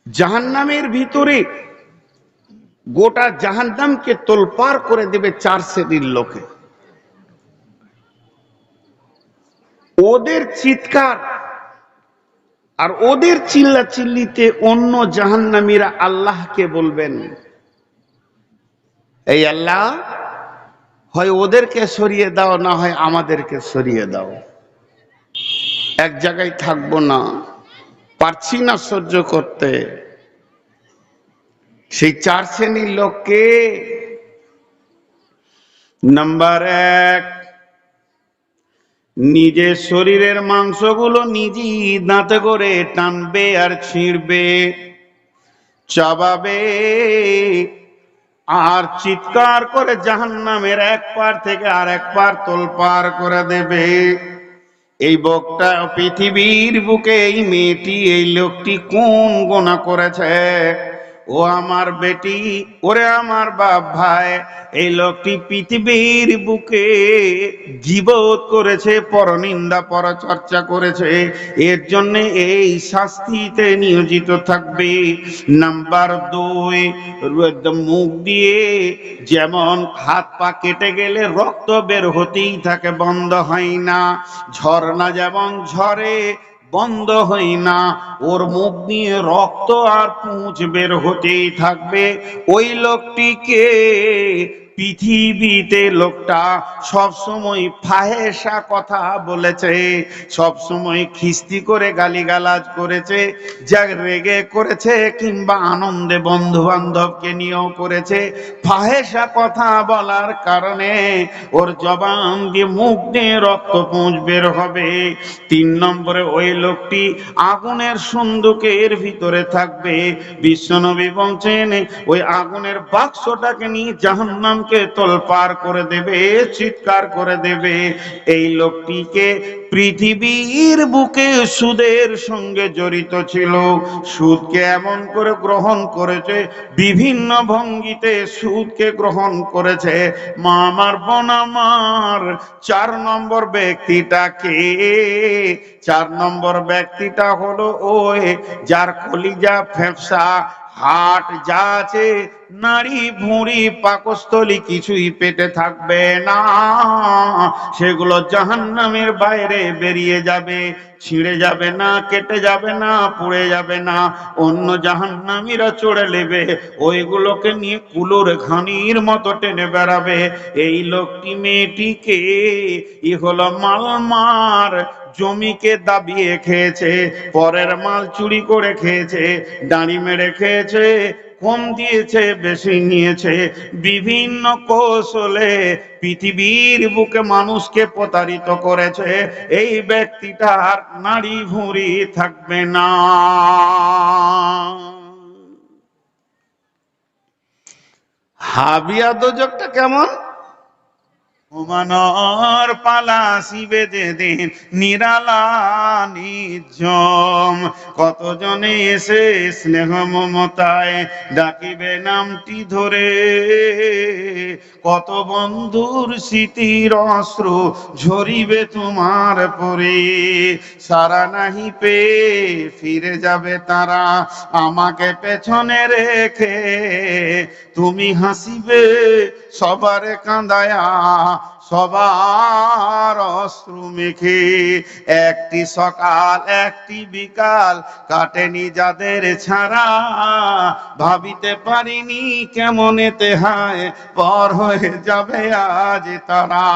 জাহান্নামের ভিতরে গোটা জাহান্নামকে তোলপাড় করে দেবে 4 শ্রেণীর লোকে। ওদের চিৎকার আর ওদের চিল্লাচিল্লিতে অন্য জাহান্নামীরা আল্লাহকে বলবেন, এই আল্লাহ, হয় ওদেরকে সরিয়ে দাও, না হয় আমাদেরকে সরিয়ে দাও, এক জায়গায় থাকবো না, পারছি না সহ্য করতে। সেই 4 শ্রেণীর লোককে, নাম্বার 1, নিজের শরীরের মাংসগুলো নিজেই দাঁতে করে টানবে আর ছিঁড়বে, চাবাবে, আর চিৎকার করে জাহান্নামের এক পার থেকে আর এক পার তোলপাড় করে দেবে। এই বকটা পৃথিবীর বুকে এই মেয়েটি, এই লোকটি কোন গুনাহ করেছে? ও আমার বেটি, ওরে আমার বাপ ভাই, এই লোকটি পৃথিবীর বুকে গীবত করেছে, পরনিন্দা পরচর্চা করেছে, এর জন্য এই শাস্তিতে নিয়োজিত থাকবে। নাম্বার 2, মুখ দিয়ে যেমন হাত পা কেটে গেলে রক্ত বের হতেই থাকে, বন্ধ হয় না, ঝর্ণা যেমন ঝরে বন্ধ হয় না, ওর মুখ দিয়ে রক্ত আর পুঁজ বের হতেই থাকবে। ওই লোকটিকে পৃথিবীতে লোকটা সবসময় ফাহেসা কথা বলেছে, সবসময় খিস্তি করে গালিগালাজ করেছে, যা রেগে করেছে কিংবা আনন্দে বন্ধু বান্ধবকে নিয়েও করেছে। ফাহেসা কথা বলার কারণে ওর জবান দিয়ে মুখ দিয়ে রক্তপুঞ্জ বের হবে। 3 নম্বরে ওই লোকটি আগুনের সন্দুকের ভিতরে থাকবে। বিশ্বনবী বলছেন ওই আগুনের বাক্সটাকে নিয়ে জাহান্নামকে তোলপাড় করে দেবে, চিৎকার করে দেবে। এই লোকটিকে পৃথিবীর বুকে সুদের সঙ্গে জড়িত ছিল, সুদকে এমন করে গ্রহণ করেছে, বিভিন্ন ভঙ্গিতে সুদকে গ্রহণ করেছে। মা আমার, বোন আমার, 4 নম্বর ব্যক্তিটাকে, 4 নম্বর ব্যক্তিটা হলো ওই যার কলিজা, ফেফসা, হাট যা আছে, নারী ভুঁড়ি পাকস্থলী কিছুই পেটে থাকবে না, সেগুলো জাহান্নামের বাইরে বেরিয়ে যাবে, ছিঁড়ে যাবে না, কেটে যাবে না, পুড়ে যাবে না, অন্য জাহান্নামীরা চড়ে নেবে, ওইগুলোকে নিয়ে কুলোর ঘানির মতো টেনে বেড়াবে। এই লোকটি মেয়েটিকে ই হলো মালমার, জমিকে দাবিয়ে খেয়েছে, পরের মাল চুরি করে খেয়েছে, দাঁড়ি মেরে খেয়েছে, কম দিয়েছে, বেশি নিয়েছে, বিভিন্ন কৌশলে পৃথিবীর বুকে মানুষকে প্রতারিত করেছে। এই ব্যক্তিটার নারী ভুঁড়ি থাকবে না। হাবিয়া দোজকটা কেমন? ওমানর পালা শিবে যেদিন নিরালা নিঝম, কতজনে এসে স্নেহ মমতায় ডাকিবে নামটি ধরে, কত বন্ধুর স্মৃতির অশ্রু ঝরিবে তোমার পরে, সারা নাহি পেয়ে ফিরে যাবে তারা আমাকে পেছনে রেখে, তুমি হাসিবে সবারে কাঁদায়া, সবার অশ্রু মেখে, একটি সকাল একটি বিকাল কাটেনি যাদের ছাড়া, ভাবিতে পারিনি কেমন এতে হায় পর হয়ে যাবে আজ তারা।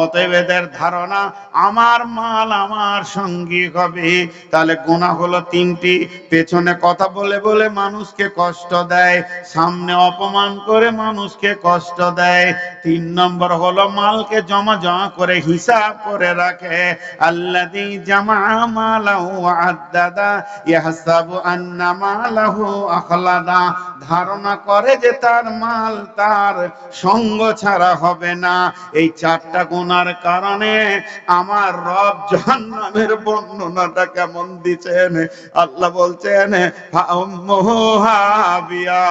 অতএব এদের ধারণা আমার মাল আমার সঙ্গী হবে। তাহলে গুনাহ হলো 3টি, পেছনে কথা বলে বলে মানুষকে কষ্ট দেয়, সামনে অপমান করে মানুষকে কষ্ট দেয়। 3 নম্বর হলো মালকে জমা জমা করে হিসাব করে রাখে। আল্লাযী জামা মালাহু আদ্দাদা ইয়াহসাবু আন্না মালাহু আখলাদা, ধারণা করে যে তার মাল তার সঙ্গ ছাড়া হবে না। এই 4টা গুনার কারণে আমার রব জাহান্নামের বর্ণনাটা কেমন দিচ্ছেন। আল্লাহ বলছেন ফাউম্মুহু হাবিয়া,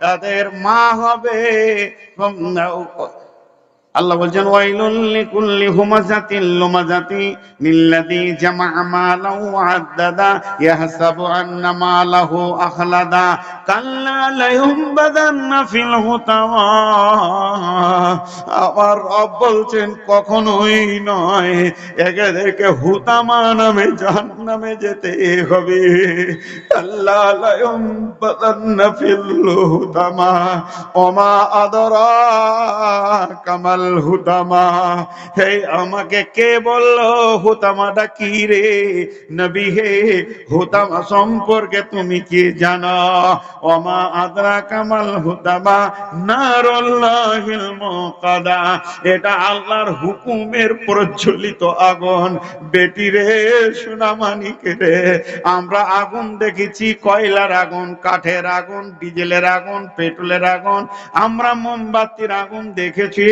তাদের মা হবে, আল্লাহ বলছেন ওয়াইলুল লিকুল্লি হুমাযাতিল লুমাযাতি মিল্লাযী জামা'a মালাহু আদ্দাদা ইয়াহসাবু আন্না মালাহু আখলাদা কাল্লা লায়ুমবাদান্না ফিল হুতামা। আমার রব বলছেন কখনোই নয়, এদেরকে হুতামা নামে জাহান্নামে যেতে হবে। কাল্লা লায়ুমবাদান্না ফিল হুতামা ওমা আদরা কামাল হুতামা। হে আমাকে কে বললো হুতামাটা কি রে নবী হে, হুতামা সম্পর্কে তুমি কি জানো? ওমা আদরা কামাল হুতামা নারুল্লাহিল মুকাদা, এটা আল্লাহর হুকুমের প্রজ্বলিত আগুন। বেটি রে, সোনামানিক রে, আমরা আগুন দেখেছি, কয়লার আগুন, কাঠের আগুন, ডিজেলের আগুন, পেট্রোলের আগুন, আমরা মোমবাতির আগুন দেখেছি,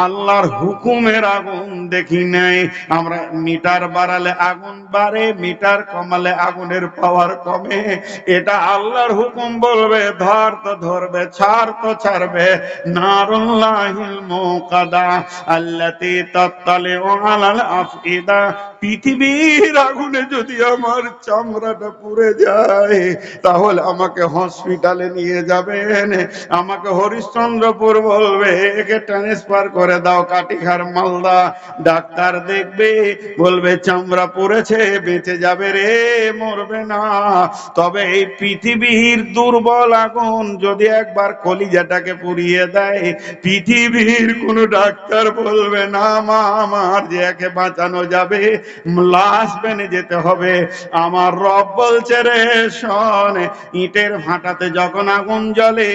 আল্লাহর হুকুমের আগুন দেখি নাই। আমরা মিটার বাড়ালে আগুন বাড়ে, মিটার কমালে আগুনের পাওয়ার কমে। এটা আল্লাহর হুকুম, বলবে ধর তো ধরবে, ছাড় তো ছাড়বে। নারুল্লাহিল মুকাদা আল্লাতী তাত্তালিউ আলাল আফইদা, পৃথিবীর আগুনে যদি আমার চামড়াটা পুড়ে যায় তাহলে আমাকে হসপিটালে নিয়ে যাবেন, আমাকে হরিশ্চন্দ্রপুর বলবে, একে ট্রান্সফার ট্রান্সফার করে দাও কাটিহার মালদা। ডাক্তার দেখবে, বলবে চামড়া পড়েছে, বেঁচে যাবে রে, মরবে না। তবে এই পৃথিবীর দুর্বল আগুন যদি একবার কলিজাটাকে পুড়িয়ে দেয়, পৃথিবীর কোন ডাক্তার বলবে না মা আমার যে একে বাঁচানো যাবে, লাশ বেনে যেতে হবে। আমার রব বলছে রে শোন, ইটের ভাটাতে যখন আগুন জ্বলে,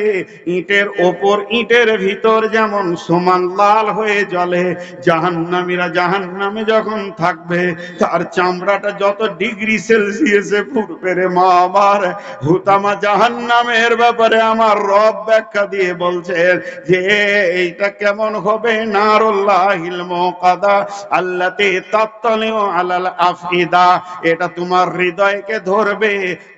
ইটের ওপর ইটের ভিতর যেমন সমান লাল হয়ে জ্বলে, জাহান্নামীরা জাহান্নামে যখন থাকবে তার চামড়াটা যত ডিগ্রি সেলসিয়াসে পুড়বে রে মা আমার। হুতামা জাহান্নামের ব্যাপারে আমার রব ব্যাখ্যা দিয়ে বলছেন যে এইটা কেমন হবে, নারুল্লাহিল মুকাদা আল্লাতী তাত্তালিউ আলাল আফইদা, এটা তোমার হৃদয়কে ধরবে,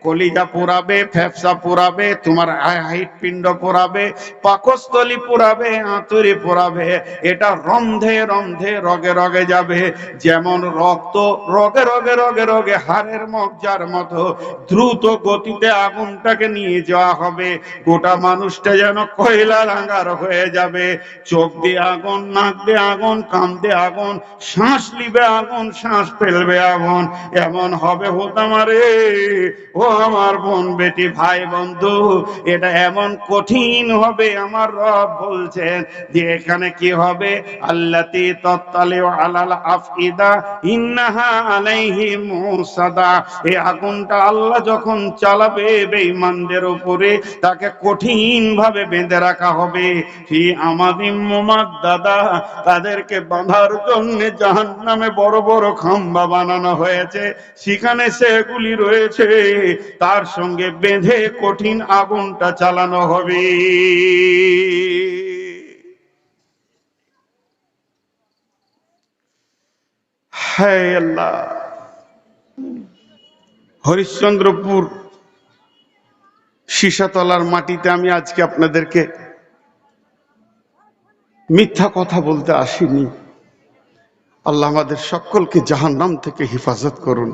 কলিজা পোড়াবে, ফেফসা পোড়াবে, তোমার হৃৎপিণ্ড পোড়াবে, পাকস্থলী পোড়াবে, আঁতুড়ি পোড়াবে, এটা রন্ধে রন্ধে রগে রগে যাবে। যেমন রক্ত রগে রগে রগে রগে হাড়ের মজ্জার মতো দ্রুত গতিতে আগুনটাকে নিয়ে যাওয়া হবে, গোটা মানুষটা যেন কয়লা রাঙার হয়ে যাবে। চোখ দিয়ে আগুন, নাক দিয়ে আগুন, কান দিয়ে আগুন, শ্বাস নিবে আগুন, শ্বাস ফেলবে আগুন, এমন হবে হোতামারে। ও আমার বোন, বেটি, ভাই, বন্ধু, এটা এমন কঠিন হবে। আমার রব বলছেন যে এখানে কি হবে, আল্লাতী তাত্তালিউ আলাল আফইদা ইন্নাহা আলাইহিম মুসাদা, এই আগুনটা আল্লাহ যখন চালাবে বেঈমানদের উপরে, তাকে কঠিন ভাবে বেঁধে রাখা হবে। ফি আমাদিম মুমাদ্দাদা, তাদেরকে বাঁধার জন্য জাহান্নামে বড় বড় খাম্বা বানানো হয়েছে, সেখানে সেগুলি রয়েছে, তার সঙ্গে বেঁধে কঠিন আগুনটা চালানো হবে। হায় আল্লাহ! হরিশ্চন্দ্রপুর সীসাতলার মাটিতে আমি আজকে আপনাদেরকে মিথ্যা কথা বলতে আসিনি। আল্লাহ আমাদের সকলকে জাহান্নাম থেকে হেফাজত করুন।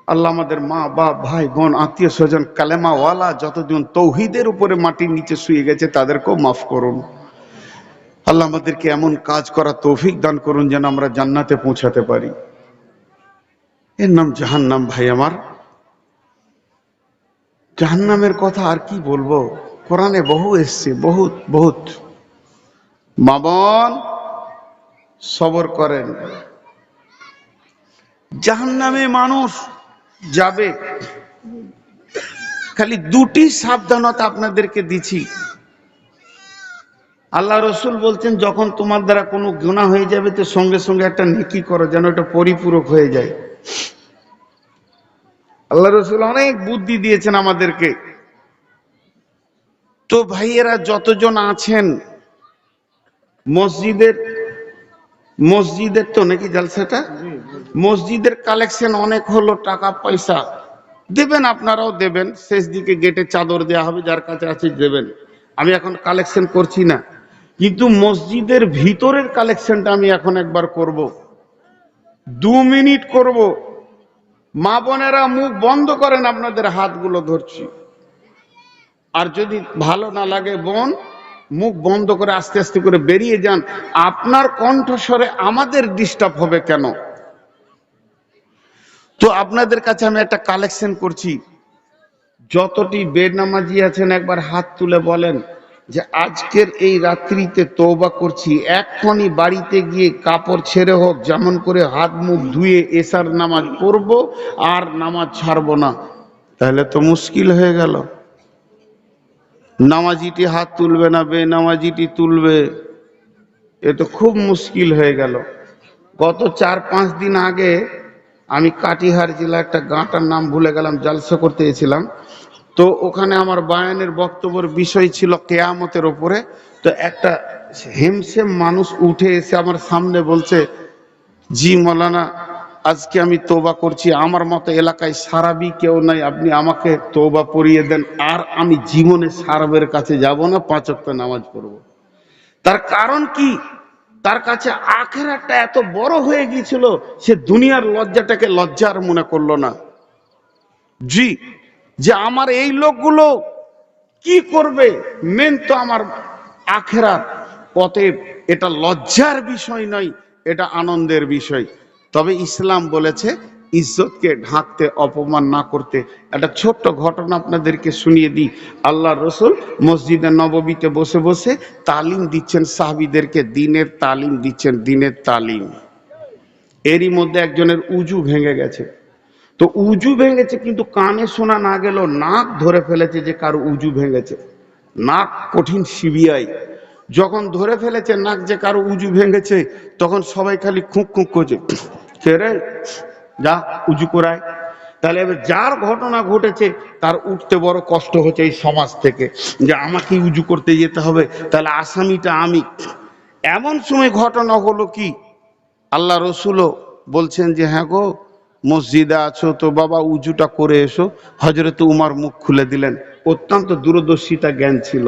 আল্লাহ আমাদের মা বাপ, ভাই বোন, আত্মীয় স্বজন, কালেমাওয়ালা যতজন তৌহিদের উপরে মাটির নিচে শুয়ে গেছে তাদেরকেও মাফ করুন। আল্লাহ আমাদেরকে এমন কাজ করা তৌফিক দান করুন যেন আমরা জান্নাতে পৌঁছাতে পারি। এর নাম জাহান্নাম। ভাই আমার, জাহান্নামের কথা আর কি বলবো, কোরআনে বহু এসছে, বহুত বহুত। মা বোন সবর করেন, জাহান্নামে মানুষ যাবে, খালি দুটি সাবধানতা আপনাদেরকে দিচ্ছি। আল্লাহ রসুল বলছেন যখন তোমার দ্বারা কোনো গুনাহ হয়ে যাবে তো সঙ্গে সঙ্গে একটা নেকি করো, যেন এটা পরিপূরক হয়ে যায়। আল্লাহ রসুল অনেক বুদ্ধি দিয়েছেন আমাদেরকে। তো ভাইয়েরা যতজন আছেন মসজিদের তো নাকি জালসাটা, মসজিদের কালেকশন অনেক হলো, টাকা পয়সা দেবেন, আপনারাও দেবেন, শেষ দিকে গেটে চাদর দেওয়া হবে, যার কাছে আছে দেবেন। আমি এখন কালেকশন করছি না, কিন্তু মসজিদের ভিতরের কালেকশনটা আমি এখন একবার করব, 2 মিনিট করব। মা বোনেরা মুখ বন্ধ করেন, আপনাদের হাতগুলো ধরছি। আর যদি ভালো না লাগে বোন, মুখ বন্ধ করে আস্তে আস্তে করে বেরিয়ে যান। আপনার কণ্ঠস্বরে আমাদের ডিস্টার্ব হবে কেন? তো আপনাদের কাছে আমি একটা কালেকশন করছি। যতটি বেনামাজি আছেন একবার হাত তুলে বলেন যে আজকের এই রাত্রিতে তওবা করছি, এক্ষুনি বাড়িতে গিয়ে কাপড় ছেড়ে হোক যেমন করে হাত মুখ ধুয়ে এশার নামাজ পড়ব, আর নামাজ ছাড়বো না। তাহলে তো মুশকিল হয়ে গেল। নামাজিটি হাত তুলবে না, বেনামাজিটি তুলবে, এ তো খুব মুশকিল হয়ে গেল। গত 4-5 দিন আগে আমি কাটিহার জেলা একটা গাঁটার নাম ভুলে গেলাম, জালসা করতে এসেছিলাম। তো ওখানে আমার বায়ানের বক্তব্যের বিষয় ছিল কেয়ামতের ওপরে। তো একটা হেমসেম মানুষ উঠে এসে আমার সামনে বলছে, জি মৌলানা, আজকে আমি তওবা করছি, আমার মতো এলাকায় সারাবি কেউ নাই, আপনি আমাকে তওবা পড়িয়ে দেন, আর আমি জীবনে সারাবের কাছে যাব না, 5 ওয়াক্ত নামাজ পড়ব। তার কারণ কি? তার কাছে আখিরাতটা এত বড় হয়ে গিয়েছিল, সে দুনিয়ার লজ্জাটাকে লজ্জার মনে করলো না। জি, যে আমার এই লোকগুলো কি করবে, মেন তো আমার আখিরাত। অতএব এটা লজ্জার বিষয় নয়, এটা আনন্দের বিষয়। তবে ইসলাম বলেছে ইজ্জতকে ঢাকতে, অপমান না করতে। একটা ছোট্ট ঘটনা আপনাদেরকে শুনিয়ে দিই। আল্লাহ রসুল মসজিদে নববীতে বসে বসে তালিম দিচ্ছেন সাহাবীদেরকে, দিনের তালিম দিচ্ছেন, দিনের তালিম। এরই মধ্যে একজনের উজু ভেঙে গেছে। তো উজু ভেঙেছে কিন্তু কানে শোনা না গেল, নাক ধরে ফেলেছে যে কারো উজু ভেঙেছে। নাক কঠিন সিবিআই, যখন ধরে ফেলেছে নাক যে কারো উজু ভেঙেছে, তখন সবাই খালি খুঁক খুঁক করছে, কে রে, যা উজু করায়। তাহলে এবার যার ঘটনা ঘটেছে তার উঠতে বড় কষ্ট হচ্ছে এই সমাজ থেকে, যে আমাকে উজু করতে যেতে হবে, তাহলে আসামিটা আমি। এমন সময় ঘটনা হলো কি, আল্লাহ রসুলও বলছেন যে হ্যাঁ গো, মসজিদে আছো তো বাবা উজুটা করে এসো। হযরত উমর মুখ খুলে দিলেন। অত্যন্ত দূরদর্শিতা জ্ঞান ছিল,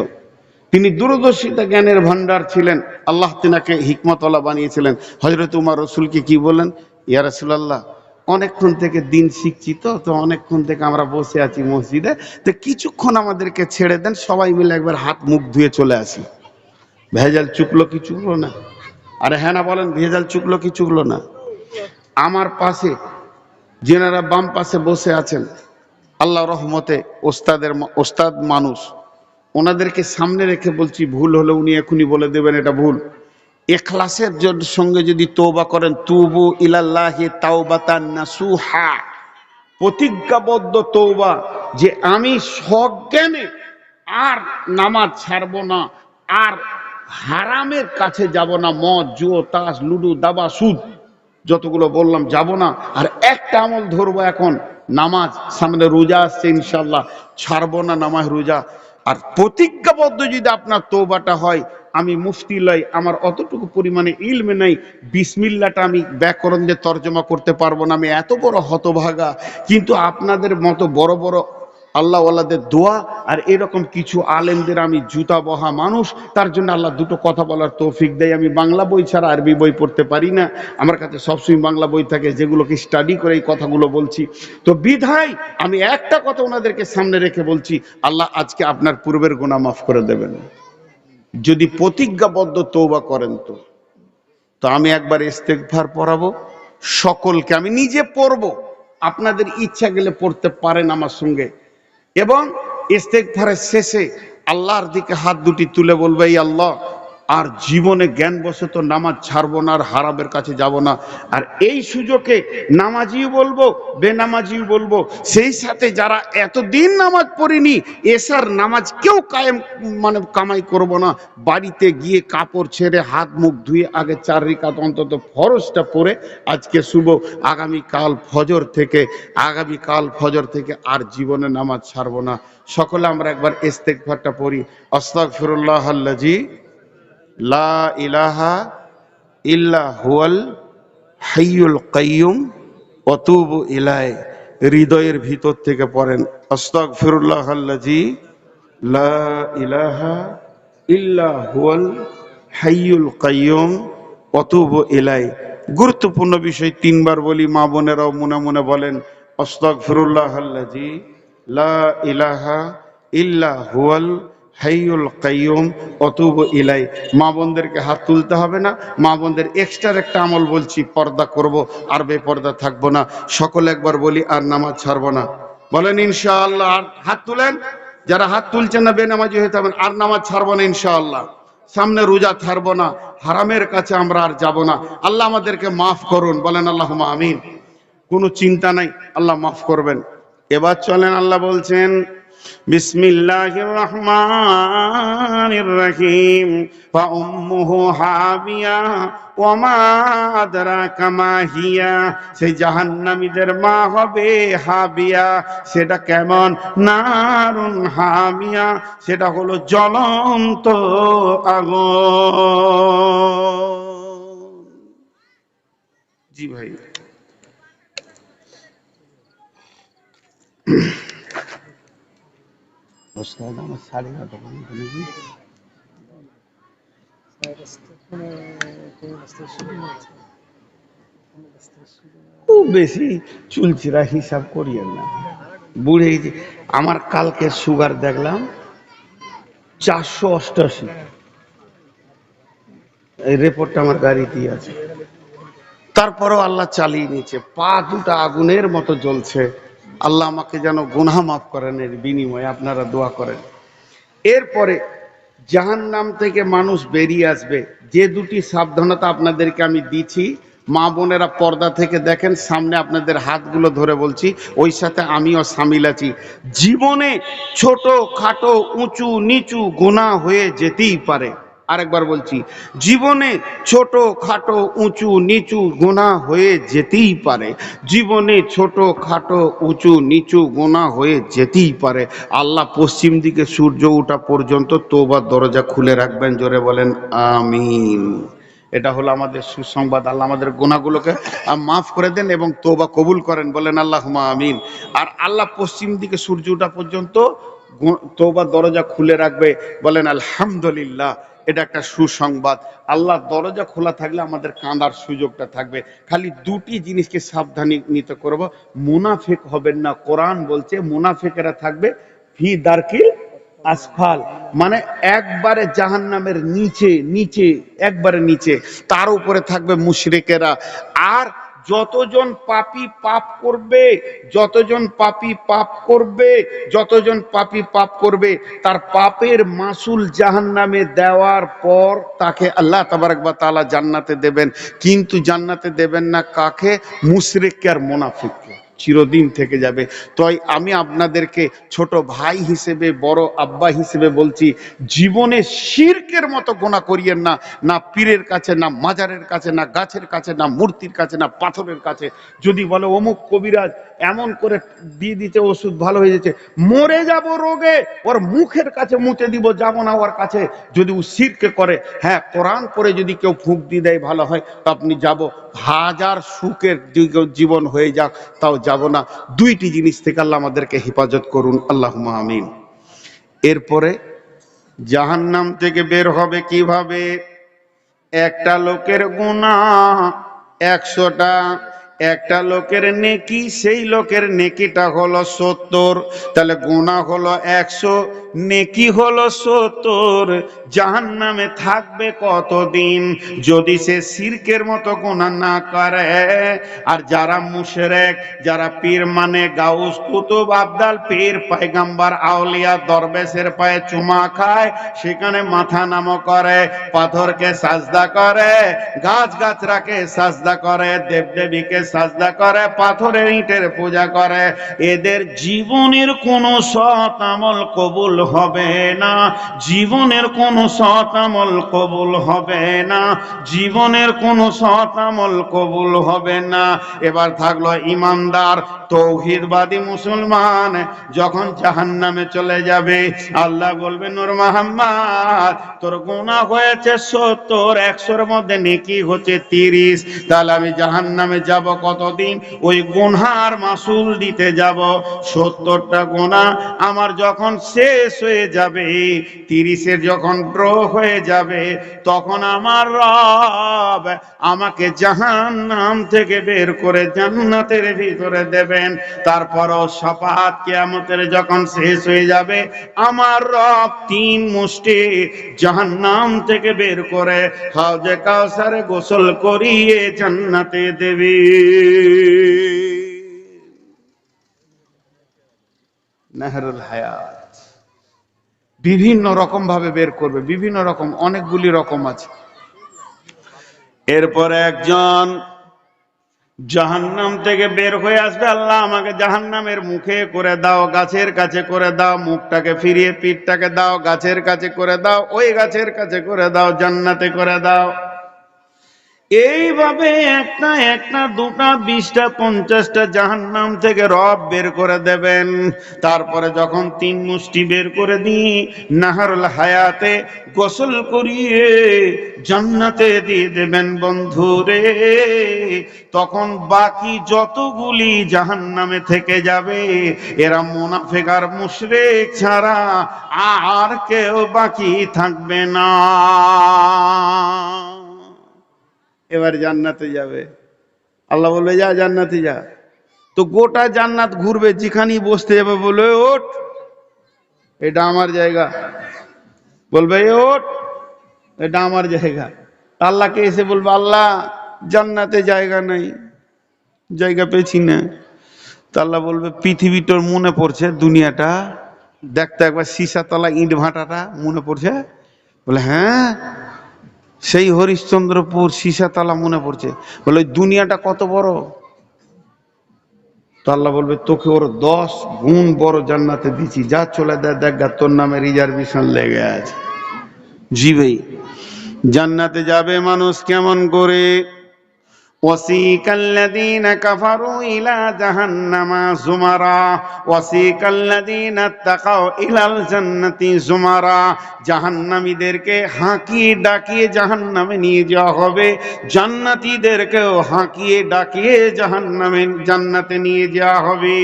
তিনি দূরদর্শিতা জ্ঞানের ভান্ডার ছিলেন। আল্লাহ তিনাকে হিকমতওয়ালা বানিয়েছিলেন। হযরত উমর রসুলকে কি বলেন, ইয়া রাসূলুল্লাহ, অনেকক্ষণ থেকে দিন শিখছি, তো তো অনেকক্ষণ থেকে আমরা বসে আছি মসজিদে, তো কিছুক্ষণ আমাদেরকে ছেড়ে দেন, সবাই মিলে একবার হাত মুখ ধুয়ে চলে আসি। ভেজাল চুকলো কি চুকলো না? আরে হ্যাঁ না বলেন, ভেজাল চুকলো কি চুকলো না? আমার পাশে যেনারা বাম পাশে বসে আছেন, আল্লাহ রহমতে ওস্তাদ মানুষ, ওনাদেরকে সামনে রেখে বলছি, ভুল হলে উনি এখনই বলে দেবেন এটা ভুল। ইখলাসের সঙ্গে যদি তওবা করেন, তুবু ইলাল্লাহি তাওবাতান নাসুহা, প্রতিজ্ঞাবদ্ধ তওবা, যে আমি সজ্ঞানে আর নামাজ ছাড়বো না, আর হারামের কাছে যাব না, মদ জুয়ো তাস লুডু দাবা সুদ যতগুলো বললাম যাব না। আর একটা আমল ধরবো এখন, নামাজ, সামনে রোজা আসছে ইনশাল্লাহ, ছাড়বো না নামাজ রোজা। আর প্রতিজ্ঞাবদ্ধ যদি আপনার তওবাটা হয়, আমি মুফতি লই, আমার অতটুকু পরিমাণে ইলমে নাই, বিসমিল্লাহটা আমি ব্যাকরণ দিয়ে তর্জমা করতে পারবো না, আমি এত বড় হতভাগা। কিন্তু আপনাদের মতো বড় বড় আল্লাহওয়ালাদের দোয়া আর এরকম কিছু আলেমদের আমি জুতা বহা মানুষ, তার জন্য আল্লাহ দুটো কথা বলার তৌফিক দেয়। আমি বাংলা বই ছাড়া আরবি বই পড়তে পারি না, আমার কাছে সবসময় বাংলা বই থাকে, যেগুলোকে স্টাডি করে এই কথাগুলো বলছি। তো বিধায় আমি একটা কথা ওনাদেরকে সামনে রেখে বলছি, আল্লাহ আজকে আপনার পূর্বের গুনাহ মাফ করে দেবেন যদি প্রতিজ্ঞাবদ্ধ তওবা করেন। তো আমি একবার ইস্তেগফার পড়াবো সকলকে, আমি নিজে পড়বো, আপনাদের ইচ্ছা গেলে পড়তে পারেন আমার সঙ্গে। এবং ইস্তেগফারের শেষে আল্লাহর দিকে হাত দুটি তুলে বলবে, এই আল্লাহ, আর জীবনে জ্ঞান বশত নামাজ ছাড়বো না, আর হারামের কাছে যাব না। আর এই সুযোগে নামাজিও বলবো, বেনামাজিও বলবো, সেই সাথে যারা এতদিন নামাজ পড়িনি, এশার নামাজ কেউ কায়েম কামাই করব না, বাড়িতে গিয়ে কাপড় ছেড়ে হাত মুখ ধুয়ে আগে 4 রাকাত অন্তত ফরজটা পড়ে আজকে শুভ, আগামীকাল ফজর থেকে আর জীবনে নামাজ ছাড়বো না। সকলে আমরা একবার ইস্তেগফারটা পড়ি। আস্তাগফিরুল্লাহাল্লাযী লা ইলাহা ইল্লা হুয়াল হাইয়ুল কাইয়ুম ওয়া তুবু ইলাইহি। হৃদয়ের ভিতর থেকে পড়েন, আস্তাগফিরুল্লাহাল্লাযী লা ইলাহা ইল্লা হুয়াল হাইয়ুল কাইয়ুম ওয়া তুবু ইলাইহি। গুরুত্বপূর্ণ বিষয় 3 বার বলি, মা বোনেরাও মনে মনে বলেন, আস্তাগফিরুল্লাহাল্লাযী লা ইলাহা ইল্লা হুয়াল হাইয়ুল কাইয়ুম ওয়া তুবু ইলাইহি। মা বোনদেরকে হাত তুলতে হবে না, মা বোনদের এক্সট্রা একটা আমল বলছি, পর্দা করব, আর বেপর্দা থাকবো না। সকলে একবার বলি, আর নামাজ ছাড়বো না, বলেন ইনশাআল্লাহ। আর হাত তুলেন, যারা হাত তুলছেন না বেনামাজি হয়ে যাবেন, আর নামাজ ছাড়বো না ইনশাআল্লাহ, সামনে রোজা ছাড়বো না, হারামের কাছে আমরা আর যাব না। আল্লাহ আমাদেরকে মাফ করুন, বলেন আল্লাহুম্মা আমিন। কোনো চিন্তা নাই, আল্লাহ মাফ করবেন। এবার চলেন, আল্লাহ বলছেন বিসমিল্লাহির রহমানির রহিম, ফাউম্মুহু হাবিয়া ওয়া মা আদরাকা মা হিয়া। সেই জাহান্নামীদের মা হবে হাবিয়া, সেটা কেমন? নারুন হামিয়া, সেটা হলো জ্বলন্ত আগুন। জি ভাই, খুব বেশি চুলচিরা হিসাব করিয়েন না, বুড়ে। আমার কালকে সুগার দেখলাম 488, এই রিপোর্টটা আমার গাড়িতেই আছে। তারপরেও আল্লাহ চালিয়ে নিচ্ছে, পা দুটা আগুনের মতো জ্বলছে। আল্লাহ আমাকে যেন গুনাহ মাফ করেন, এর বিনিময়ে আপনারা দোয়া করেন। এরপরে জাহান্নাম থেকে মানুষ বেরিয়ে আসবে, যে দুটি সাবধানতা আপনাদেরকে আমি দিচ্ছি, মা বোনেরা পর্দা থেকে দেখেন, সামনে আপনাদের হাতগুলো ধরে বলছি, ওই সাথে আমিও সামিল আছি। জীবনে ছোট খাটো উঁচু নিচু গুনাহ হয়ে যেতেই পারে। আরেকবার বলছি, জীবনে ছোট খাটো উঁচু নিচু গুনাহ হয়ে যেতেই পারে। জীবনে ছোট খাটো উঁচু নিচু গুনাহ হয়ে যেতেই পারে। আল্লাহ পশ্চিম দিকে সূর্য ওঠা পর্যন্ত তওবার দরজা খুলে রাখবেন। জোরে বলেন আমিন। এটা হলো আমাদের সুসংবাদ। আল্লাহ আমাদের গুনাহগুলোকে মাফ করে দেন এবং তওবা কবুল করেন। বলেন আল্লাহুম্মা আমিন। আর আল্লাহ পশ্চিম দিকে সূর্য ওঠা পর্যন্ত তওবার দরজা খুলে রাখবে। বলেন আলহামদুলিল্লাহ। এটা একটা সুসংবাদ। আল্লাহ দরজা খোলা থাকলে আমাদের কাঁদার সুযোগটা থাকবে। খালি দুটি জিনিসকে সাবধানী নিতে করব, মুনাফিক হবেন না। কোরআন বলছে মুনাফিকেরা থাকবে ফি দারকিল আসফাল, মানে একবারে জাহান্নামের নিচে নিচে, একবারে নিচে। তার উপরে থাকবে মুশরিকেরা। আর যতজন পাপী পাপ করবে, যতজন পাপী পাপ করবে, যতজন পাপী পাপ করবে, তার পাপের মাসুল জাহান্নামে দেওয়ার পর তাকে আল্লাহ তাবারক ওয়া তাআলা জান্নাতে দেবেন। কিন্তু জান্নাতে দেবেন না কাকে? মুশরিককে আর মুনাফিককে, চিরদিন থেকে যাবে। তাই আমি আপনাদেরকে ছোট ভাই হিসেবে, বড় আব্বা হিসেবে বলছি, জীবনে শিরকের মতো গুনাহ করিয়েন না। না পীরের কাছে, না মাজারের কাছে, না গাছের কাছে, না মূর্তির কাছে, না পাথরের কাছে। যদি বলে অমুক কবিরাজ এমন করে দিয়ে দিতে ওষুধ ভালো হয়ে যাচ্ছে, মরে যাব রোগে, ওর মুখের কাছে মুতে দিব, যাব না ওর কাছে। যদি ও শিরকে করে, হ্যাঁ কোরআন পড়ে যদি কেউ ফুঁক দিয়ে দেয় ভালো হয়, তো আপনি যাব। হাজার সুখের জীবন হয়ে যাক, তাও যাব না। দুইটি জিনিস থেকে আল্লাহ আমাদেরকে হেফাজত করুন, আল্লাহুম্মা আমিন। এরপরে জাহান্নাম থেকে বের হবে কিভাবে? একটা লোকের গুনাহ 100টা, একটা লোকের নেকি, সেই লোকের নেকিটা হলো 70। তাহলে গুনাহ হলো 100, নেকি হলো 70। জাহান্নামে থাকবে কতদিন? যদি সে শিরকের মতো গুনাহ না করে। আর যারা মুশরিক, যারা পীর মানে গাউস কুতুব আবদাল পীর পয়গম্বর আউলিয়া দরবেশের পায়ে চুমা খায়, সেখানে মাথা নামো করে, পাথরকে সাজদা করে, গাছ গাছরাকে সাজদা করে, দেবদেবীকে সাজদা করে, পাথরের ইটের পূজা করে, এদের জীবনের কোনো সৎ আমল কবুল হবে না। জীবনের কোনো সৎ আমল কবুল হবে না। জীবনের কোনো সৎ আমল কবুল হবে না। এবার থাকলো ইমানদার তৌহিদবাদী মুসলমান, যখন জাহান্নামে চলে যাবে, আল্লাহ বলবেন নূর মুহাম্মদ তোর গুনাহ হয়েছে 70, 100-র মধ্যে নেকি হচ্ছে 30। তাহলে আমি জাহান্নামে যাব কতদিন? ওই গুনার মাসুল দিতে যাব। 70টা গুনাহ আমার যখন শেষ হয়ে যাবে, 30-এর যখন ড্র হয়ে যাবে, তখন আমার রব আমাকে জাহান্নাম থেকে বের করে জান্নাতের ভিতরে দেবেন। তারপরও শাফাত কিয়ামতের যখন শেষ হয়ে যাবে, আমার রব 3 মুষ্টি জাহান্নাম থেকে বের করে হাউজে কাউসারে গোসল করিয়ে জান্নাতে দেবে। নাহরুল হায়াত বিভিন্ন রকম ভাবে বের করবে, বিভিন্ন রকম, অনেকগুলি রকম আছে। এরপরে একজন জাহান্নাম থেকে বের হয়ে আসবে, আল্লাহ আমাকে জাহান্নামের মুখে করে দাও, গাছের কাছে করে দাও, মুখটাকে ফিরিয়ে পিঠটাকে দাও, গাছের কাছে করে দাও, ওই গাছের কাছে করে দাও, জান্নাতে করে দাও। এইভাবে একটা একটা, দুটা, 20টা, 50টা জাহান্নাম থেকে রব বের করে দেবেন। তারপরে যখন 3 মুষ্টি বের করে দিই, নাহরুল হায়াতে গোসল করিয়ে জান্নাতে দিয়ে দেবেন বন্ধুরে। তখন বাকি যতগুলি জাহান্নামে থেকে যাবে, এরা মুনাফিক আর মুশরিক ছাড়া আর কেউ বাকি থাকবে না। এবার জান্নাতে যাবে, আল্লাহ বলবে যা জান্নাতে যা। তো গোটা জান্নাত ঘুরবে, যেখানেই বসতে যাবে বলবে ওঠ, এটা আমার জায়গা। বলবে ওঠ, এটা আমার জায়গা। আল্লাহকে এসে বলবো, আল্লাহ জান্নাতে জায়গা নাই, জায়গা পেয়েছি না। তা আল্লাহ বলবে, পৃথিবীটার মনে পড়ছে, দুনিয়াটা দেখতে একবার সীসাতলা ইট ভাটাটা মনে পড়ছে? বলে হ্যাঁ, সেই হরিশ্চন্দ্রপুর সীসাতলা মনে পড়ছে। বলে ওই দুনিয়াটা কত বড়? তো আল্লাহ বলবে, তোকে ওর 10 গুণ বড় জান্নাতে দিচ্ছি, যা চলে দেয়, দেখ তোর নামে রিজার্ভেশন লেগে আছে। জি ভাই, জান্নাতে যাবে মানুষ কেমন করে? وسيق الذين كفروا إلى جهنم زمرا وسيق الذين اتقوا إلى الجنة زمرا। জাহান্নামীদেরকে হাঁকিয়ে ডাকিয়ে জাহান্নামে নিয়ে যাওয়া হবে, জান্নাতীদেরকেও হাঁকিয়ে ডাকিয়ে জাহান্নামে জান্নাতে নিয়ে যাওয়া হবে।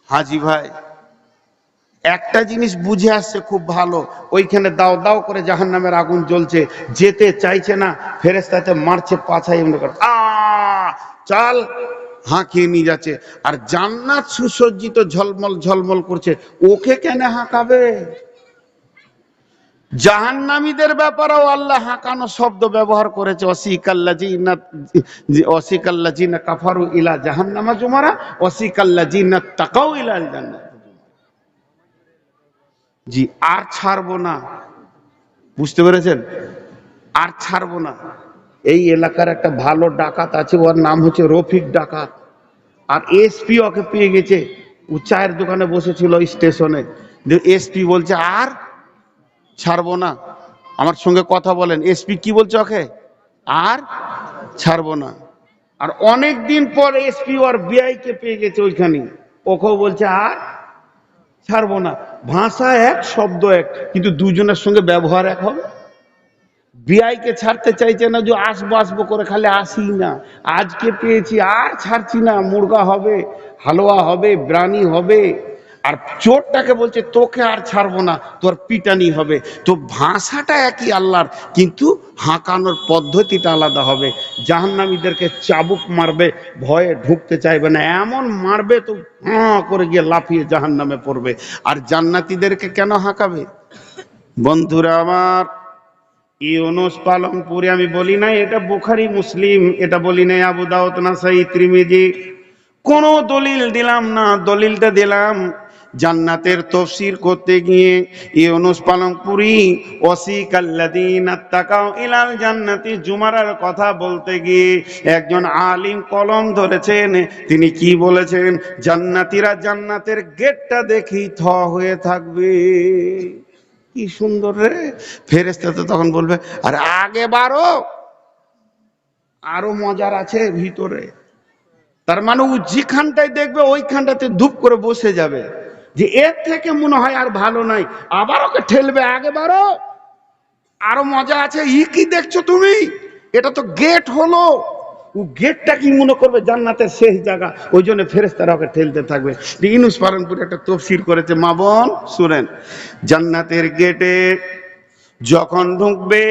হাজি ভাই, একটা জিনিস বুঝে আসছে খুব ভালো, ওইখানে দাও দাও করে জাহান্নামের আগুন জ্বলছে, যেতে চাইছে না, ফেরেশতাতে মারছে পাছায়, এমনি করে চাল হাঁকিয়ে নিয়ে যাচ্ছে। আর জান্নাত সুসজ্জিত ঝলমল ঝলমল করছে, ওকে কেন হাঁকাবে? জাহান্নামীদের ব্যাপারেও আল্লাহ হাঁকানো শব্দ ব্যবহার করেছে, ওয়াসিকাল্লাযিনা কাফারু ইলা জাহান্নামা জুমারা ওয়াসিকাল্লাযিনা তাকাউ ইলাল জান্নাত। জি, আর ছাড়বো না, বুঝতে পেরেছেন? আর ছাড়বো না। এই এলাকার একটা ভালো ডাকাত আছে, ওর নাম হচ্ছে রফিক ডাকাত। আর এসপি ওকে পেয়ে গেছে, ও চায়ের দোকানে বসেছিল স্টেশনে, এসপি বলছে আর ছাড়বো না। আমার সঙ্গে কথা বলেন, এসপি কি বলছে ওকে? আর ছাড়বো না। আর অনেক দিন পর এসপি ওর বিআইকে পেয়ে গেছে ওইখানে, ওকেও বলছে আর ছাড়বো না। ভাষা এক, শব্দ এক, কিন্তু দুজনের সঙ্গে ব্যবহার এক হবে। বিআইকে ছাড়তে চাইছে না, যে আসবো আসবো করে খালি আসি না, আজকে পেয়েছি আর ছাড়ছি না, মুরগা হবে, হালুয়া হবে, ব্রানি হবে। আর চোরটাকে বলছে তোকে আর ছাড়বো না, তোর পিটানি হবে। তো ভাষাটা একই আল্লাহর, কিন্তু হাঁকানোর পদ্ধতিটা আলাদা হবে। জাহান্নামীদেরকে চাবুক মারবে, ভয়ে ঢুকতে চাইবে না, এমন মারবে তো হাঁ করে গিয়ে লাফিয়ে জাহান্নামে পড়বে। আর জান্নাতীদেরকে কেন হাঁকাবে? বন্ধুরা আমার, ইউনুস পালংপুরে আমি বলি নাই এটা বুখারী মুসলিম, এটা বলি নাই আবু দাউদ নাসাই তিরমিজি, কোন দলিল দিলাম না। দলিলটা দিলাম জান্নাতের তাফসীর করতে গিয়ে ইউনুস পালংপুরি ওয়াসিকাল্লাযিনা তাকাউ ইলাল জান্নাতি জুমারার কথা বলতে গিয়ে একজন আলিম কলম ধরেছেন। তিনি কি বলেছেন? জান্নাতীরা জান্নাতের গেটটা দেখি থ হয়ে থাকবে। কি সুন্দর রে! ফেরেশতা তো তখন বলবে, আরে আগে বাড়ো, আরো মজার আছে ভিতরে। তার মানে ও যেখানটায় দেখবে ওইখানটাতে ধূপ করে বসে যাবে, যে এর থেকে মনে হয় আর ভালো নাই, আবার ওকে ঠেলবে, আগে বাড়ো, আরো মজা আছে। ই কি দেখছো তুমি? এটা তো গেট হলো। ও গেটটা কি মনে করবে জান্নাতের শেষ জায়গা, ওই জন্য ফেরেশতারা ওকে ঠেলতে থাকবে। ইউনুস পালনপুরে একটা তাফসীর করেছে, মা বোন শুনেন। জান্নাতের গেটে যখন ঢুকবে,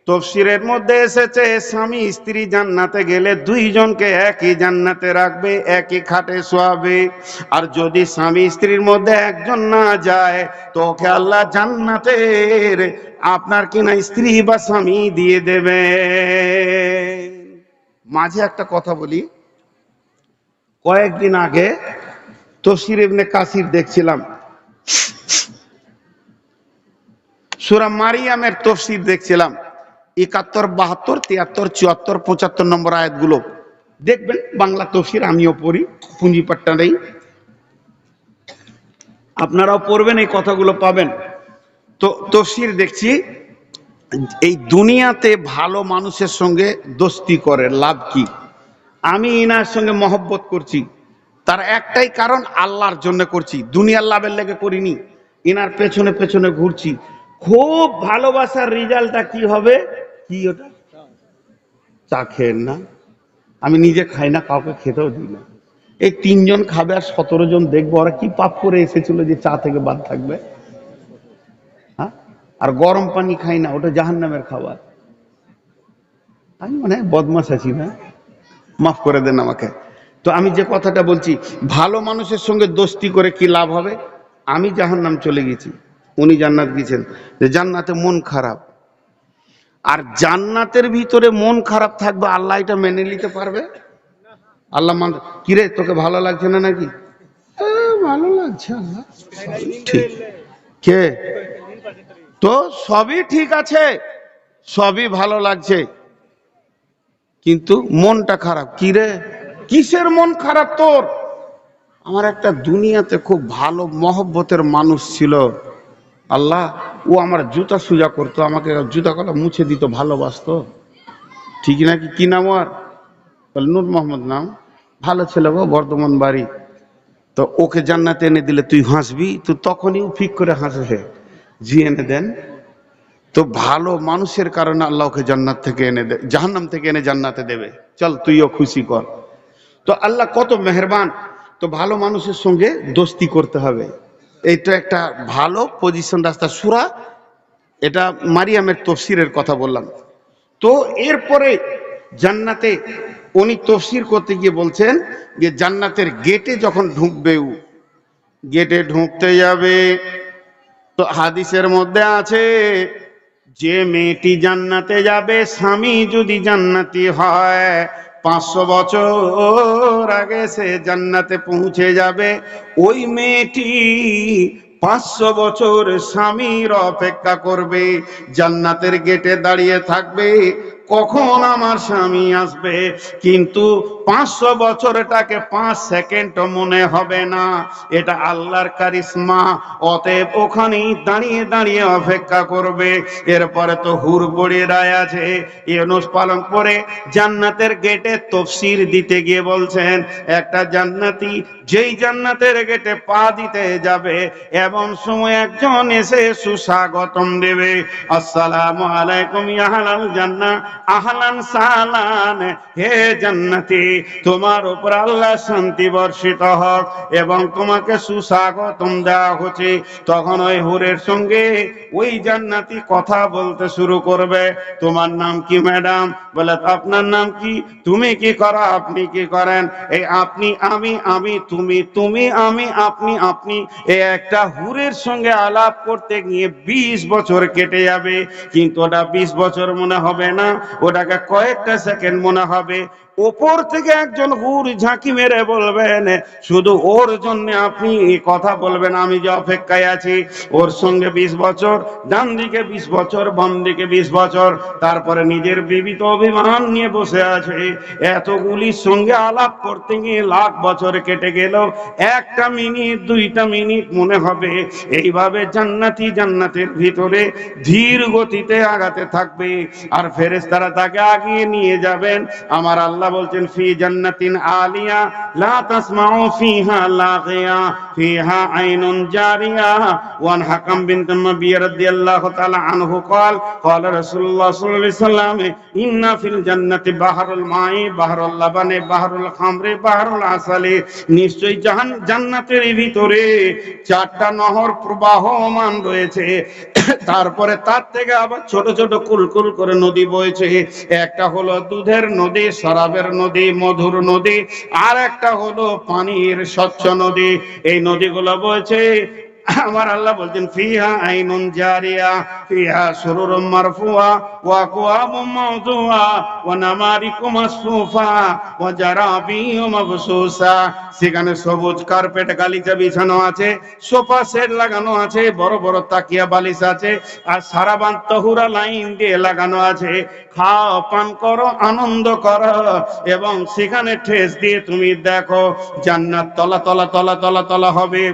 তাফসীরের মধ্যে এসেছে স্বামী স্ত্রী জান্নাতে গেলে দুইজনকে একই জান্নাতে রাখবে, একই খাটে শোয়াবে। আর যদি স্বামী স্ত্রীর মধ্যে একজন না যায়, তো ওকে আল্লাহ জান্নাতের আপনার কিনা স্ত্রী বা স্বামী দিয়ে দেবে। মাঝে একটা কথা বলি, কয়েকদিন আগে তাফসীর ইবনে কাসির দেখছিলাম, সূরা মারিয়ামের তাফসীর দেখছিলাম, 71, 72, 73, 74, 75 নম্বর আয়াতগুলো দেখবেন। বাংলা তাফসীর আমিও পড়ি, পুঁজিপাট্টা নেই, আপনারাও পড়বেন, এই কথাগুলো পাবেন। তো তাফসীর দেখছি, এই দুনিয়াতে ভালো মানুষের সঙ্গে দোস্তি করে লাভ কি? আমি ইনার সঙ্গে মহব্বত করছি, তার একটাই কারণ, আল্লাহর জন্য করছি, দুনিয়ার লাভের লেগে করিনি। ইনার পেছনে পেছনে ঘুরছি। খুব ভালোবাসার রেজাল্টটা কি হবে? কি ওটা? চা খেয়েন না, আমি নিজে খাই না, কাউকে খেতেও দিই না। এই 3 জন খাবে আর 17 জন দেখবো, ওরা কি পাপ করে এসেছিল যে চা থেকে বাদ থাকবে? হ্যাঁ, আর গরম পানি খাই না, ওটা জাহান্নামের খাবার। আমি মানে বদমাশ আছি না, মাফ করে দেন আমাকে। তো আমি যে কথাটা বলছি, ভালো মানুষের সঙ্গে দোস্তি করে কি লাভ হবে? আমি জাহান্নাম চলে গেছি, উনি জান্নাত গিয়েছেন, যে জান্নাতে মন খারাপ, আর জান্নাতের ভিতরে মন খারাপ থাকবে, আল্লাহ এটা মেনে নিতে পারবে? আল্লাহ মান, কিরে তোকে ভালো লাগছে না নাকি? ভালো লাগছে আল্লাহ, ঠিক। কে? তো সবই ঠিক আছে, সবই ভালো লাগছে, কিন্তু মনটা খারাপ। কিরে, কিসের মন খারাপ তোর? আমার একটা দুনিয়াতে খুব ভালো মহব্বতের মানুষ ছিল, আল্লাহ ও আমার জুতা সুজা করতো, আমাকে জুতা কলা মুছে দিত, ভালোবাসতো, ঠিক নাকি? কি নাম ওর? বলে নূর মোহাম্মদ নাম, ভালো ছেলে গো, বর্ধমান বাড়ি। তো ওকে জান্নাতে এনে দিলে তুই হাসবি? তো তখনই ও ফিক করে হাসবে, জি এনে দেন। তো ভালো মানুষের কারণে আল্লাহ ওকে জান্নাত থেকে এনে দে, জাহান্নাম থেকে এনে জান্নাতে দেবে, চল তুইও খুশি কর। তো আল্লাহ কত মেহেরবান। তো ভালো মানুষের সঙ্গে দোস্তি করতে হবে, এইটা একটা ভালো পজিশন রাস্তা। সূরা, এটা মারিয়ামের তফসিরের কথা বললাম। তো এরপরে জান্নাতে উনি তফসির করতে গিয়ে বলছেন যে জান্নাতের গেটে যখন ঢুকবে, গেটে ঢুকতে যাবে, তো হাদিসের মধ্যে আছে যে মেয়েটি জান্নাতে যাবে, স্বামী যদি জান্নাতি হয়, 500 বছর আগে সে জান্নাতে পৌঁছে যাবে। ওই মেয়েটি 500 বছর স্বামীর অপেক্ষা করবে, জান্নাতের গেটে দাঁড়িয়ে থাকবে, কখন আমার স্বামী আসবে। কিন্তু 500 বছরটাকে 5 সেকেন্ড মনে হবে না, এটা আল্লাহর কারিশমা। অতএব ওখানেই দাঁড়িয়ে দাঁড়িয়ে অপেক্ষা করবে। এরপরে তো হুর বড়িরায় আছে, ইউনুস পালন করে জান্নাতের গেটে তফসির দিতে গিয়ে বলছেন, একটা জান্নাতি যেই জান্নাতের গেটে পা দিতে যাবে, এমন সময় একজন এসে সুস্বাগতম দেবে, আসসালামু আলাইকুম ইয়া আহলাল জান্নাহ, আহলান সালান, হে জান্নাতি, তোমার উপর আল্লাহ শান্তি বর্ষিত হোক এবং তোমাকে সুস্বাগতম দেওয়া হচ্ছে। তখন ওই হুরের সঙ্গে ওই জান্নাতি কথা বলতে শুরু করবে, তোমার নাম কি ম্যাডাম? বলে আপনার নাম কি? তুমি কি করো? আপনি কি করেন? এই আপনি, আমি, আমি, তুমি, তুমি, আমি, আপনি, আপনি, এই একটা হুরের সঙ্গে আলাপ করতে গিয়ে 20 বছর কেটে যাবে, কিন্তু ওটা 20 বছর মনে হবে না, ওটাকে কয়েকটা সেকেন্ড মনে হবে। ওপর থেকে একজন হুর ঝাঁকি মেরে বলবেন, শুধু ওর জন্য আপনি কথা বলবেন, আমি যে অপেক্ষায় আছি। ওর সঙ্গে 20 বছর, ডান দিকে 20 বছর, বাম দিকে 20 বছর, তারপরে নিজের বিবিত অভিমান নিয়ে বসে আছে। এতগুলির সঙ্গে আলাপ করতে গিয়ে লাখ বছর কেটে গেল, একটা মিনিট, 2টা মিনিট মনে হবে। এইভাবে জান্নাতি জান্নাতের ভিতরে ধীর গতিতে আগাতে থাকবে, আর ফেরেশতারা তাকে আগিয়ে নিয়ে যাবেন। আমার আল্লাহ বলছেন, ফি জান্নাতিন আলিয়া লা তাসমাউ ফিহা লাগিয়া ফিহা আইনুন জারিয়া। ওয়ান হাকাম বিন তামাবিয়া রাদিয়াল্লাহু তাআলা আনহু قال قال رسول الله صلى الله عليه وسلم ان في الجنه بحر الماء بحر اللبن بحر الخمر بحر العسل। নিশ্চয়ই জান্নাতের ভিতরে 4টা নহর প্রবাহমান রয়েছে, তারপরে তার থেকে আবার ছোট ছোট কুলকুল করে নদী বইছে। একটা হলো দুধের নদী, শরাবের নদী, মধুর নদী, আর একটা হলো পানির স্বচ্ছ নদী। এই নদীগুলো বইছে। আমার আল্লাহ বলছেন, ফিহা আইনুন জারিয়া ফিহা সুরুরুম মারফুয়া ওয়া আকওয়াবুম মাওদুয়া ওয়া নামারিকু মাসফুফা ওয়া জারাবিয়ু মাবসুসা। সেখানে সবুজ কার্পেট গালিচা বিছানো আছে, সোফা সেট লাগানো আছে, বড় বড় তাকিয়া বালিশ আছে, আর সারাবান তহুরা লাইন দিয়ে লাগানো আছে। খাও, পান করো, আনন্দ করো, এবং সেখানে ঠেস দিয়ে তুমি দেখো জান্নাত তলা তলা তলা তলা তলা হবে।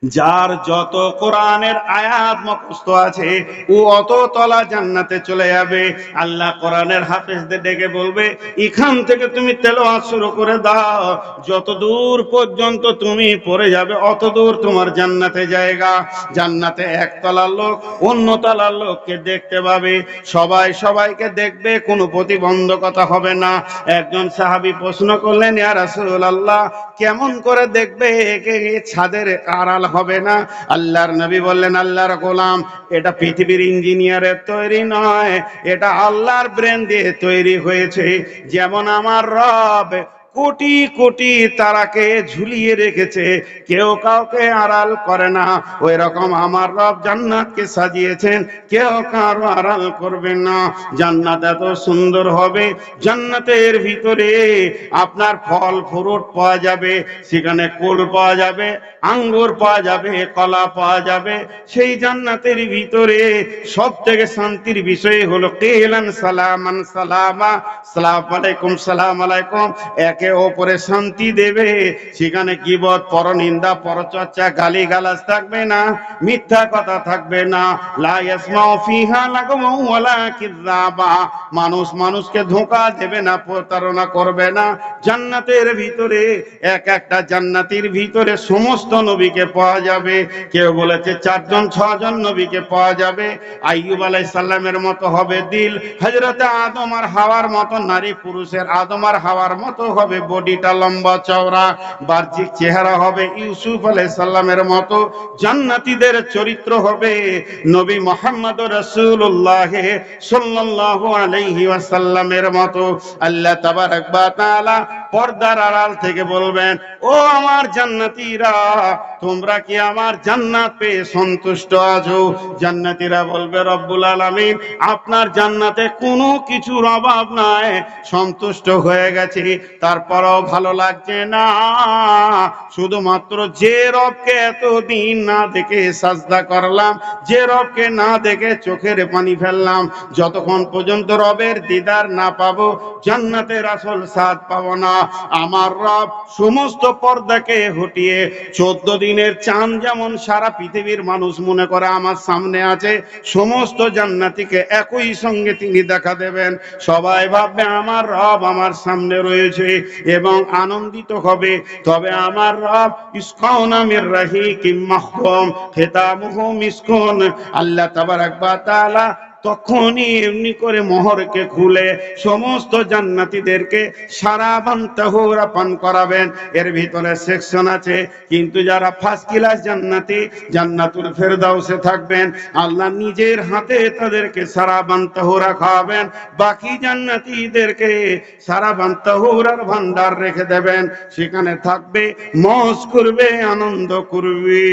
যার যত কোরআনের আয়াত মুখস্থ আছে, ও অত তলা জান্নাতে চলে যাবে। আল্লাহ কোরআনের হাফেজদের ডেকে বলবে, এখান থেকে তুমি তেলাওয়াত শুরু করে দাও, যত দূর পর্যন্ত তুমি পড়ে যাবে অত দূর তোমার জান্নাতে জায়গা। জান্নাতে একতলার লোক অন্য তলার লোককে দেখতে পাবে, সবাই সবাইকে দেখবে, কোনো প্রতিবন্ধকতা হবে না। একজন সাহাবী প্রশ্ন করলেন, ইয়া রাসূলুল্লাহ, কেমন করে দেখবে? একে ছাদের আড়াল হবে না? আল্লাহর নবী বললেন, আল্লাহর গোলাম, এটা পৃথিবীর ইঞ্জিনিয়ারের তৈরি নয়, এটা আল্লাহর ব্রেন দিয়ে তৈরি হয়েছে। যেমন আমার রব কোটি কোটি তারাকে ঝুলিয়ে রেখেছে, কেউ কাউকে আড়াল করে না। ওই রকম আমার রব জান্নাতকে সাজিয়েছেন, কেউ কারো আড়াল করবেন না। জান্নাত এত সুন্দর হবে, জান্নাতের ভিতরে আপনার ফল ফ্রুট পাওয়া যাবে, সেখানে কুল পাওয়া যাবে, আঙ্গুর পাওয়া যাবে, কলা পাওয়া যাবে। সেই জান্নাতের ভিতরে সব থেকে শান্তির বিষয় হলো কিলান সালামান সালামা, সালাম আলাইকুম, সালাম আলাইকুম, একে অপরে শান্তি দেবে। সেখানে গীবত, পরনিন্দা, পরচর্চা, গালিগালাজ থাকবে না, মিথ্যা কথা থাকবে না। লা ইয়াসমাউ ফিহা লাগওয়ান ওয়ালা কিযাবা, মানুষ মানুষকে ধোঁকা দেবে না, প্রতারণা করবে না। জান্নাতের ভিতরে এক একটা জান্নাতির ভিতরে সমস্ত নবীকে পাওয়া যাবে। কেউ বলেছে 4 জন 6 জন নবীকে পাওয়া যাবে। আইয়ুব আলাইহিস সালামের মতো হবে দিল, হযরতে আদম আর হাওয়ার মতো নারী পুরুষের আদম আর হাওয়ার মতো হবে বডিটা লম্বা চওড়া, বাহ্যিক চেহারা হবে ইউসুফ আলাইহিস সালামের মতো। জান্নাতীদের চরিত্র হবে নবী মুহাম্মদ রাসূলুল্লাহ সাল্লাল্লাহু আলাইহি ওয়াসাল্লামের মতো। আল্লাহ তাবারক ওয়া তাআলা পর্দার আড়াল থেকে বলবেন, ও আমার জান্নাতীরা, তোমরা কি আমার জান্নাত পেয়ে সন্তুষ্ট আছো? জান্নাতীরা বলবে, রব্বুল আলামিন, আপনার জান্নাতে কোনো কিছুর অভাব নাই, সন্তুষ্ট হয়ে গেছি, তারপরও ভালো লাগছে না। শুধুমাত্র যে রবকে এতদিন না দেখে সাজদা করলাম, যে রবকে না দেখে চোখের পানি ফেললাম, যতক্ষণ পর্যন্ত রবের দিদার না পাবো, জান্নাতের আসল স্বাদ পাবো না। আমার রব সমস্ত পর্দাকে হটিয়ে 14 দিনের চাঁদ যেমন সারা পৃথিবীর মানুষ মনে করে আমার সামনে আছে, সমস্ত জান্নাতীকে একই সঙ্গে তিনি দেখা দেবেন। সবাই ভাববে আমার রব আমার সামনে রয়েছে এবং আনন্দিত হবে। তবে আমার রব ইসকাউনা মির রাহিকিম মাখতুম খিতামুহু মিসকুন, আল্লাহ তাবারক ওয়া তাআলা তখনই এমনি করে মোহরকে খুলে সমস্ত জান্নাতীদেরকে সারাবান তাহুরা পান করাবেন। এর ভিতরে সেকশন আছে, কিন্তু যারা ফার্স্ট ক্লাস জান্নাতি, জান্নাতুল ফেরদাউসে থাকবেন, আল্লাহ নিজের হাতে তাদেরকে সারাবান তাহুরা খাওয়াবেন। বাকি জান্নাতীদেরকে সারাবান তাহুরার ভান্ডার রেখে দেবেন, সেখানে থাকবে, মौज করবে, আনন্দ করবে।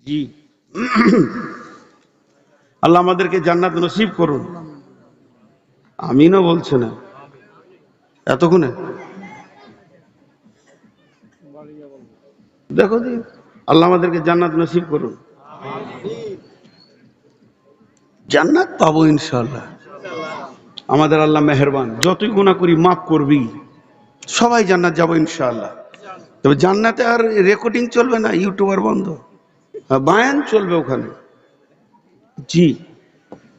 জি, আল্লাহ আমাদেরকে জান্নাত নসিব করুন। আমিনও বলছে না এতক্ষণে, দেখো দি, আল্লাহ আমাদেরকে জান্নাত নসিব করুন। জান্নাত পাবো ইনশাআল্লাহ, আমাদের আল্লাহ মেহেরবান, যতই গুনাহ করি মাফ করবি, সবাই জান্নাত যাবো ইনশাআল্লাহ। তবে জান্নাতে আর রেকর্ডিং চলবে না, ইউটিউবার বন্ধ, বায়ান চলবে ওখানে। জি,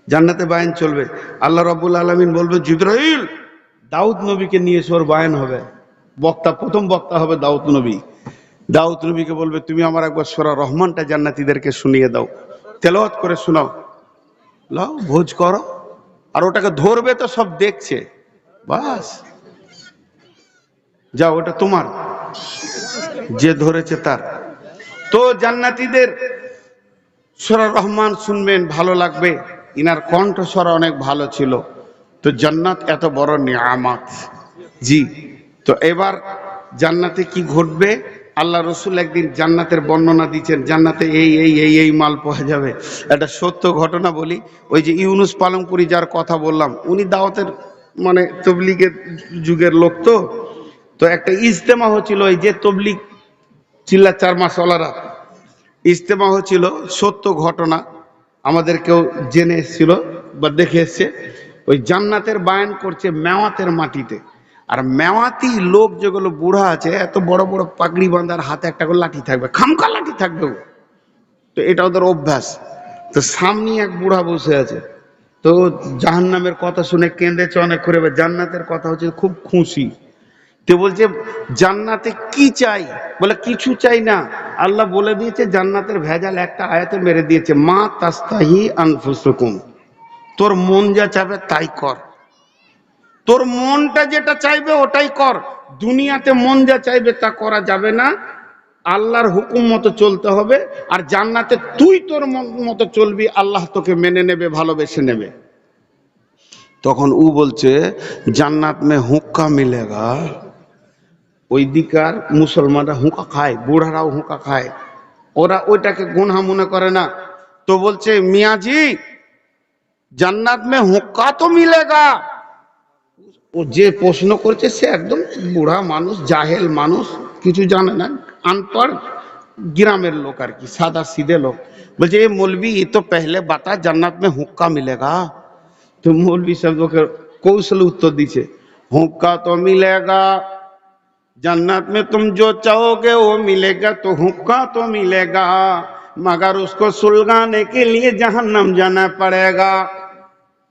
জান্নাতে বায়ান চলবে। আল্লাহ রাব্বুল আলামিন বলবে, জিবরাইল, দাউদ নবীকে নিয়ে এসে ওর বায়ান হবে, বক্তা, প্রথম বক্তা হবে দাউদ নবী। দাউদ নবীকে বলবে, তুমি আমার একবার সূরা রহমানটা জান্নাতীদেরকে শুনিয়ে দাও, তেলাওয়াত করে শোনাও, লাও ভোজ করো। আর ওটাকে ধরবে তো সব দেখছে, বাস যাও, ওটা তোমার, যে ধরেছে তার। তো জান্নাতীদের সূরা রহমান শুনবেন, ভালো লাগবে, ইনার কণ্ঠস্বর অনেক ভালো ছিল। তো জান্নাত এত বড় নিয়ামত। জি, তো এবার জান্নাতে কি ঘটবে, আল্লাহ রসুল একদিন জান্নাতের বর্ণনা দিচ্ছেন, জান্নাতে এই এই এই এই মাল পাওয়া যাবে। একটা সত্য ঘটনা বলি, ওই যে ইউনুস পালংপুরি যার কথা বললাম, উনি দাওয়াতের মানে তবলিগের যুগের লোক। তো একটা ইজতেমা হচ্ছিল, ওই যে তবলিগ চিল্লা চার মাসওয়ালারা, ইজতেমা হচ্ছিল, সত্য ঘটনা, আমাদের কেউ জেনে এসেছিল বা দেখে এসছে। ওই জান্নাতের বায়ান করছে মেওয়াতের মাটিতে। আর মেওয়াতি লোক যেগুলো বুড়া আছে, এত বড় বড় পাগড়ি বাঁধার, হাতে একটা করে লাঠি থাকবে, খামকা লাঠি থাকবে, তো এটা ওদের অভ্যাস। তো সামনে এক বুড়া বসে আছে, তো জাহান্নামের কথা শুনে কেঁদেছে অনেক করে, জান্নাতের কথা হচ্ছে খুব খুশি। তো বলছে, জান্নাতে কি চাই? বলে কিছু চাই না, আল্লাহ বলে দিয়েছে জান্নাতের ভেজাল একটা আয়াতে মেরে দিয়েছে, মা তাস্তাহি আনফুসুকুম, তোর মন যা চাবে তাই কর, তোর মনটা যেটা চাইবে ওটাই কর। দুনিয়াতে মন যা চাইবে তা করা যাবে না, আল্লাহর হুকুম মতো চলতে হবে। আর জান্নাতে তুই তোর মন মতো চলবি, আল্লাহ তোকে মেনে নেবে, ভালোবেসে নেবে। তখন ও বলছে জান্নাত মে হুক্কা মিলেগা। ওই দিকার মুসলমানরা হুঁকা খায়, বুড়ারাও হুঁকা খায়, ওরা ওইটাকে গুনহা মনে করে না। তো বলছে মিয়াজি জান্নাত মে হুক্কা তো মিলেগা। ও যে প্রশ্ন করছে সে একদম বুড়া মানুষ, জাহেল মানুষ, কিছু জানে না, আনপড় গ্রামের লোক আর কি, সাদা সিধে লোক। বলছে এ মৌলবি ये तो पहले बता जन्नत में हुक्का मिलेगा। तो मौलवी सब ওকে কৌশল উত্তর দিছে, हुक्का तो मिलेगा, जन्नत में तुम जो चाहोगे वो मिलेगा, तो हुक्का तो मिलेगा, मगर उसको सुलगाने के लिए जहन्नम जाना पड़ेगा।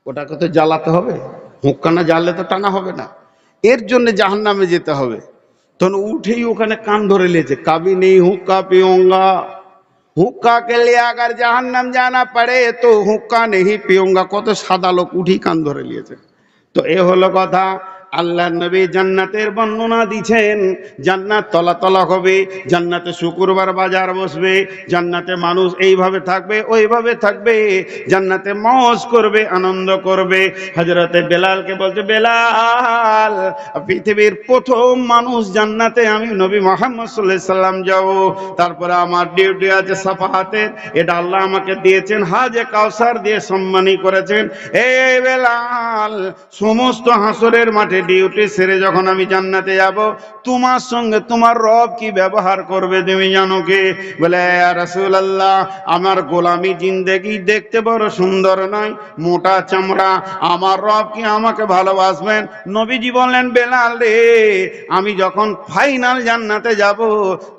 ওটাকে তো জ্বালাতে হবে, হুক্কা না জ্বাললে তো টানা হবে না, এর জন্য জাহান্নামে যেতে হবে। তখন উঠেই ওখানে কান ধরে নিয়েছে, কাবি নেই হুক্কা পিউঙ্গা, হুক্কা के लिए अगर जहन्नम जाना पड़े तो हुक्का नहीं पियूंगा। কত সাদা লোক উঠেই কান ধরে নিয়েছে। তো এ হলো কথা। আল্লাহ নবী জান্নাতের বর্ণনা দিচ্ছেন, জান্নাত তলা তলা হবে, জান্নাতে শুক্রবার বাজার বসবে, জান্নাতে মানুষ এইভাবে থাকবে ওইভাবে থাকবে, জান্নাতে মौज করবে, আনন্দ করবে। হযরতে বেলালকে বলতে, বেলাল পৃথিবীর প্রথম মানুষ জান্নাতে আমি নবী মুহাম্মদ সাল্লাল্লাহু আলাইহি সাল্লাম যাব, তারপরে আমার ডিউটি আছে সাফাহাতের, এটা আল্লাহ আমাকে দিয়েছেন, হাজে কাউসার দিয়ে সম্মানী করেছেন। এই বেলাল সমস্ত হাসরের মাঠে ডিউটি সেরে যখন আমি জান্নাতে যাব, তোমার সঙ্গে তোমার রব কি ব্যবহার করবে তুমি জানো কি? বলে ইয়া রাসূলুল্লাহ, আমার গোলামি জিন্দেগি দেখতে বড় সুন্দর নয়, মোটা চামড়া, আমার রব কি আমাকে ভালোবাসবেন? নবীজি বললেন, বেলাল রে, আমি যখন ফাইনাল জান্নাতে যাব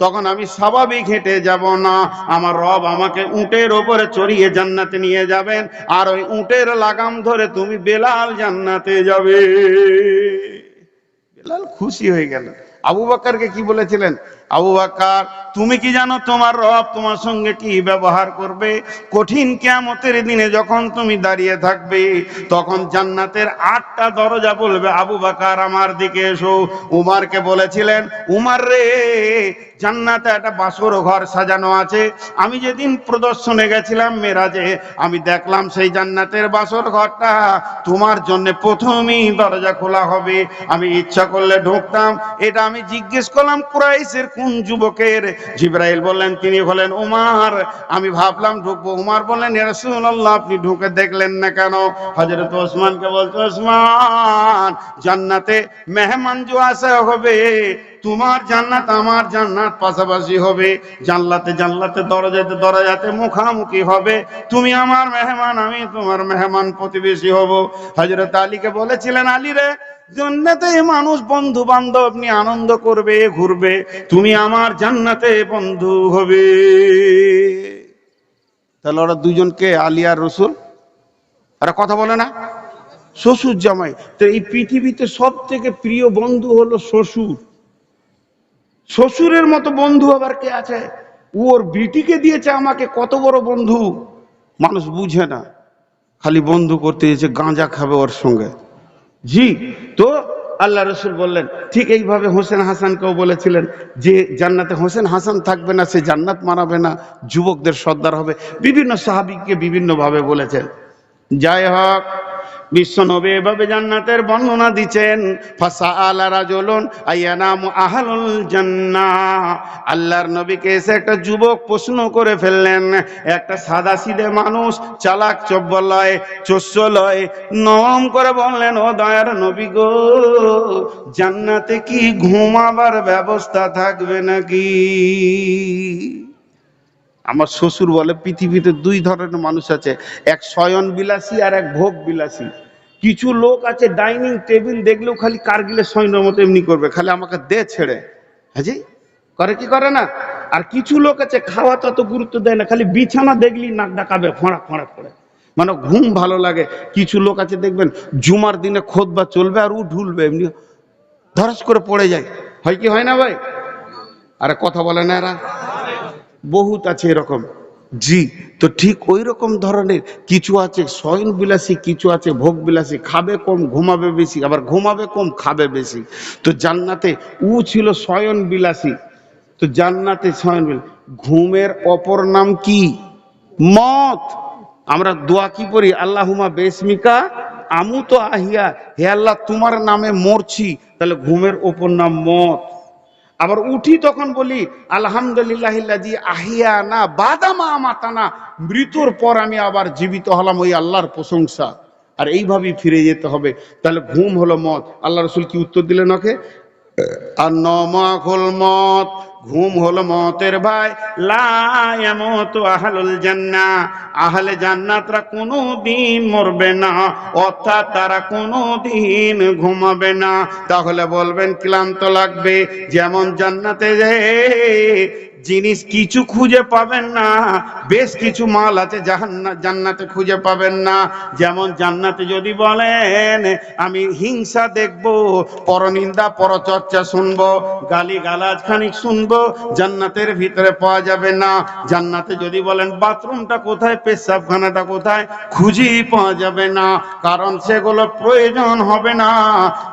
তখন আমি স্বাভাবিক হেঁটে যাব না, আমার রব আমাকে উটের ওপরে চড়িয়ে জান্নাতে নিয়ে যাবেন, আর ওই উটের লাগাম ধরে তুমি বেলাল জান্নাতে যাবে। বেলাল খুশি হয়ে গেল। আবু বকরকে কি বলেছিলেন, আবু বকর তুমি কি জানো তোমার রব তোমার সঙ্গে কি ব্যবহার করবে? কঠিন কিয়ামতের দিনে যখন তুমি দাঁড়িয়ে থাকবে তখন জান্নাতের 8টা দরজা বলবে, আবু বকর আমার দিকে এসো। উমরকে বলেছিলেন, উমর রে, জান্নাতে একটা বাসর ঘর সাজানো আছে, আমি যেদিন প্রদর্শনে গেছিলাম মেরাজে, আমি দেখলাম সেই জান্নাতের বাসর ঘরটা তোমার জন্য প্রথমেই দরজা খোলা হবে, আমি ইচ্ছা করলে ঢুকতাম। এটা আমি জিজ্ঞেস করলাম কুরাইশের কোন যুবকের, জিবরাইল বললেন তিনি হলেন উমর। আমি ভাবলাম ঢুকবো, উমর বললেন ইয়া রাসূলুল্লাহ আপনি ঢুকে দেখলেন না কেন? হযরত ওসমানকে বলতে, ওসমান জান্নাতে মেহমান जो আসা হবে, তোমার জান্নাত আমার জান্নাত পাশাপাশি হবে, জান্নাতে জান্নাতে দরজাতে দরজাতে মুখামুখি হবে, তুমি আমার মেহমান আমি তোমার মেহমান, প্রতিবেশী হব। হযরত আলীকে বলেছিলেন, আলী রে, জান্নাতে মানুষ বন্ধু বান্ধব নিয়ে আনন্দ করবে ঘুরবে, তুমি আমার জান্নাতে বন্ধু হবে। তাহলে ওরা দুজনকে, আলী আর রসুল, আর কথা বলে না, শ্বশুর জামাই। তো এই পৃথিবীতে সব থেকে প্রিয় বন্ধু হলো শ্বশুর। শ্বশুরের মতো বন্ধু আবার কে আছে? ওর বিটিকে দিয়েছে আমাকে, কত বড় বন্ধু। মানুষ বুঝে না, খালি বন্ধু করতে এসে গাঁজা খাবে ওর সঙ্গে। জি, তো আল্লাহ রসুল বললেন, ঠিক এইভাবে হোসেন হাসানকেও বলেছিলেন যে জান্নাতে হোসেন হাসান থাকবে না, সে জান্নাত মানাবে না, যুবকদের সর্দার হবে। বিভিন্ন সাহাবীকে বিভিন্ন ভাবে বলেছেন। যাই হোক, বিশ্বনবী এভাবে জান্নাতের বর্ণনা দিচ্ছেন। ফাসাআলা রাজুলুন আইয়ানামু আহলুল জান্নাহ, আল্লাহর নবীকে এসে একটা যুবক প্রশ্ন করে ফেললেন। একটা সাদা সিধে মানুষ, চালাক চব্বলয় চোচ্চলয়, নরম করে বললেন, ও দয়ার নবী গো, জান্নাতে কি ঘুমাবার ব্যবস্থা থাকবে নাকি? আমার শ্বশুর বলে পৃথিবীতে 2 ধরনের মানুষ আছে, এক শয়ন বিলাসী আর এক ভোগ বিলাসী। কিছু লোক আছে ডাইনিং টেবিল দেখলেও খালি কারগিলের সৈন্যের মতো এমনি করবে, খালি আমাকে দে ছেড়ে, হ্যাঁ জি, করে কি করে না? আর কিছু লোক আছে খাওয়া তত গুরুত্ব দেয় না, খালি বিছানা দেখলি নাক ডাকাবে ফোঁড়া ফোঁড়া করে, মানে ঘুম ভালো লাগে। কিছু লোক আছে দেখবেন জুমার দিনে খুতবা চলবে আর ও ঢুলবে এমনি ধরাস করে পড়ে যায়, হয় কি হয় না ভাই? আরে কথা বলে না এরা, বহুত আছে এরকম। জি, তো ঠিক ওই রকম ধরনের কিছু আছে শয়ন বিলাসী, কিছু আছে ভোগ বিলাসী, খাবে কম ঘুমাবে বেশি, আবার ঘুমাবে কম খাবে বেশি। তো জান্নাতে ও ছিল শয়ন বিলাসী। তো জান্নাতে শয়ন বিলাসী, ঘুমের অপর নাম কি? মত। আমরা দোয়া কি পড়ি, আল্লাহুম্মা বিসমিকা আমু তো আহিয়া, হে আল্লাহ তোমার নামে মরছি, তাহলে ঘুমের ওপর নাম মত। আবার উঠি তখন বলি আলহামদুলিল্লাহিল্লাযী আহিয়ানা বাদামা আমাতানা, মৃত্যুর পর আমি আবার জীবিত হলাম, ওই আল্লাহর প্রশংসা। আর এইভাবেই ফিরে যেতে হবে। তাহলে ঘুম হলো মত। আল্লাহ রাসূল কি উত্তর দিলেন ওকে? আর নমাকুল মত, ঘুম হলো মতের ভাই। লা ইয়ামুতু আহলুল জান্নাহ, আহলে জান্নাতরা কোনোদিন মরবে না, অর্থাৎ তারা কোনোদিন ঘুমাবে না। তাহলে বলবেন ক্লান্ত লাগবে, যেমন জান্নাতে যে জিনিস কিছু খুঁজে পাবেন না, বেশ কিছু মাল আছে জান্নাতে খুঁজে পাবেন না। যেমন জান্নাতে যদি বলেন আমি হিংসা দেখবো, পরনিন্দা পরচর্চা শুনবো, গালি গালাজ খানিক শুনবো, জান্নাতের ভিতরে পাওয়া যাবে না। জান্নাতে যদি বলেন বাথরুমটা কোথায়, পেশাবখানাটা কোথায়, খুঁজেই পাওয়া যাবে না, কারণ সেগুলো প্রয়োজন হবে না।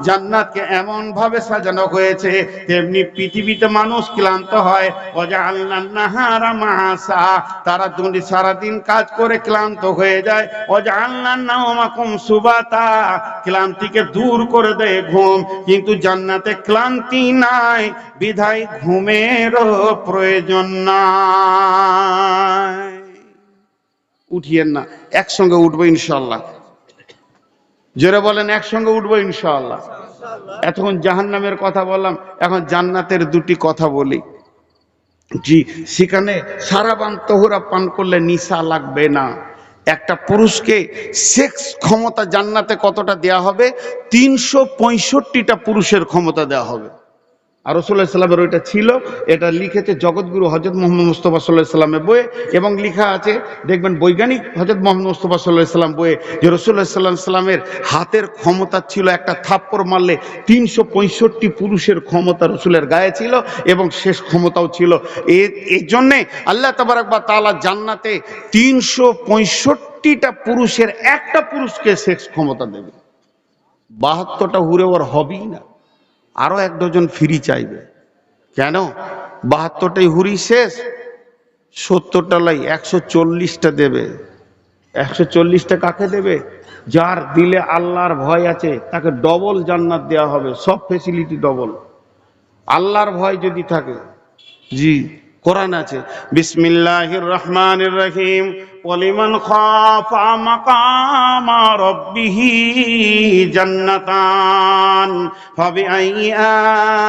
জান্নাতকে এমন ভাবে সাজানো হয়েছে, তেমনি পৃথিবীতে মানুষ ক্লান্ত হয়, ওয়াজআলনান নাহারা মাসা, তারা যদি সারাদিন কাজ করে ক্লান্ত হয়ে যায়, ওয়াজআলনান নাওমাকুম সুবাতা, ক্লান্তিকে দূর করে দেয় ঘুম। কিন্তু জান্নাতে ক্লান্তি নাই, বিধায় ঘুমেরও প্রয়োজন নাই। উঠিয়েন না, একসঙ্গে উঠবো ইনশাআল্লাহ। জোরে বলেন একসঙ্গে উঠবো ইনশাআল্লাহ। এতক্ষণ জাহান্নামের কথা বললাম, এখন জান্নাতের দুটি কথা বলি। জি, সেখানে সারাবান তহুরা পান করলে নিশা লাগবে না। একটা পুরুষকে সেক্স ক্ষমতা জান্নাতে কতটা দেয়া হবে? 365টা পুরুষের ক্ষমতা দেওয়া হবে। আর রাসূলুল্লাহ সাল্লাল্লাহু আলাইহি ওয়াসাল্লামের ওইটা ছিল, এটা লিখেছে জগৎগুরু হযরত মুহাম্মদ মুস্তাফা সাল্লাল্লাহু আলাইহি ওয়াসাল্লামের বইয়ে, এবং লেখা আছে দেখবেন বৈজ্ঞানিক হযরত মুহাম্মদ মুস্তাফা সাল্লাল্লাহু আলাইহি ওয়াসাল্লাম বইয়ে, যে রাসূলুল্লাহ সাল্লাল্লাহু আলাইহি ওয়াসাল্লামের হাতের ক্ষমতা ছিল, একটা থাপ্পড় মারলে 365 পুরুষের ক্ষমতা রাসূলের গায়ে ছিল, এবং শেষ ক্ষমতাও ছিল। এই জন্যে আল্লাহ তাবারাক ওয়া তাআলা জান্নাতে 365টা পুরুষের একটা পুরুষকে সেক্স ক্ষমতা দেবে। 72টা হুরে ওর হবেই না, আরো 1 ডজন ফ্রি চাইবে। কেন? 72টাই হুরি শেষ, 70টা লাই 140টা দেবে। 140টা কাকে দেবে? যার দিলে আল্লাহর ভয় আছে, তাকে ডবল জান্নাত দেওয়া হবে, সব ফেসিলিটি ডবল। আল্লাহর ভয় যদি থাকে, জি কোরআন আছে, বিসমিল্লাহির রহমানির রহিম, ওয়ালিমান খাফা মাকামা রাব্বিহি জান্নাতান ফাবিআইয়ি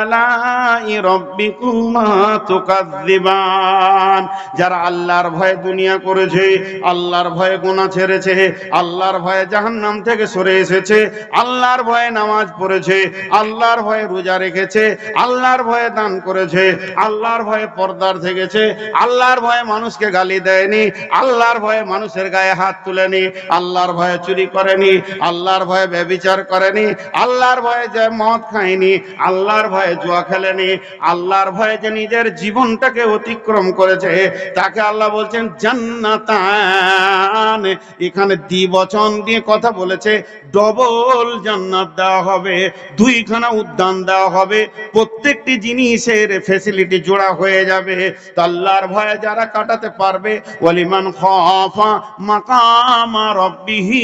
আলাই রাব্বিকুমা তুকাযযিবান। যারা আল্লাহর ভয়ে দুনিয়া করেছে, আল্লাহর ভয়ে গুনাহ ছেড়েছে, আল্লাহর ভয়ে জাহান্নাম থেকে সরে এসেছে, আল্লাহর ভয়ে নামাজ পড়েছে, আল্লাহর ভয়ে রোজা রেখেছে, আল্লাহর ভয়ে দান করেছে, আল্লাহর ভয়ে পর্দার থেকেছে, আল্লাহর ভয়ে মানুষকে গালি দেয়নি, আল্লাহর ভয়ে মানুষের গায়ে হাত তুলেনি, আল্লাহর ভয়ে চুরি করেনি, আল্লাহর ভয়ে ব্যভিচার করেনি, আল্লাহর ভয়ে যে মদ খায়নি, আল্লাহর ভয়ে জুয়া খেলেনি, আল্লাহর ভয়ে যে নিজের জীবনটাকে অতিক্রম করেছে, তাকে আল্লাহ বলছেন জান্নাতান। এখানে দ্বিবচন দিয়ে কথা বলেছে, ডবল জান্নাত দেওয়া হবে, 2খানা উদ্যান দেওয়া হবে, প্রত্যেকটি জিনিসের ফ্যাসিলিটি জোড়া হয়ে যাবে। তো আল্লাহর ভয়ে যারা কাটাতে পারবে, ওয়ালিমান খাফা মাকামা রাব্বিহি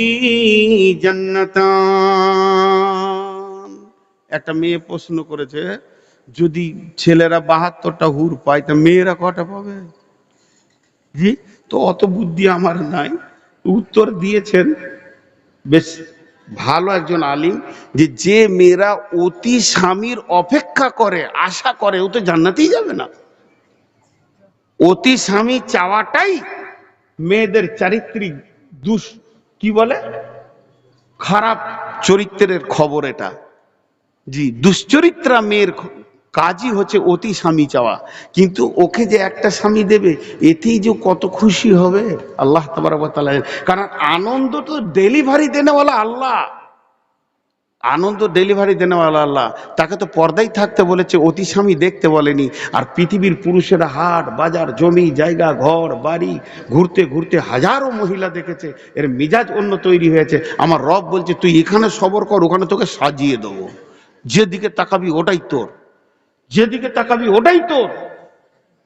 জান্নাতান। একটা মেয়ে প্রশ্ন করেছে, যদি ছেলেরা 72টা হুর পায়, তা মেয়েরা কটা পাবে? জি, তো অত বুদ্ধি আমার নাই। উত্তর দিয়েছেন বেশ ভালো একজন আলিম, যে মেয়েরা অতি স্বামীর অপেক্ষা করে, আশা করে, ও তো জান্নাতেই যাবে না। অতি স্বামী চাওয়াটাই মেয়েদের চারিত্রিক কি বলে, খারাপ চরিত্রের খবর এটা। জি, দুশ্চরিত্রা মেয়ের কাজই হচ্ছে অতি স্বামী চাওয়া। কিন্তু ওকে যে একটা স্বামী দেবে, এতেই যে কত খুশি হবে আল্লাহ তাবারক ওয়া তাআলা। কারণ আনন্দ তো ডেলিভারি দেনেওয়ালা আল্লাহ, আনন্দ ডেলিভারি দেনেওয়ালা আল্লাহ। তাকে তো পর্দায় থাকতে বলেছে, অতি স্বামী দেখতে বলেনি। আর পৃথিবীর পুরুষেরা হাট বাজার, জমি জায়গা, ঘর বাড়ি ঘুরতে ঘুরতে হাজারো মহিলা দেখেছে, এর মিজাজ অন্য তৈরি হয়েছে। আমার রব বলছে, তুই এখানে সবর কর, ওখানে তোকে সাজিয়ে দেবো, যেদিকে তাকাবি ওটাই তোর, যেদিকে তাকাবি ওটাই তোর।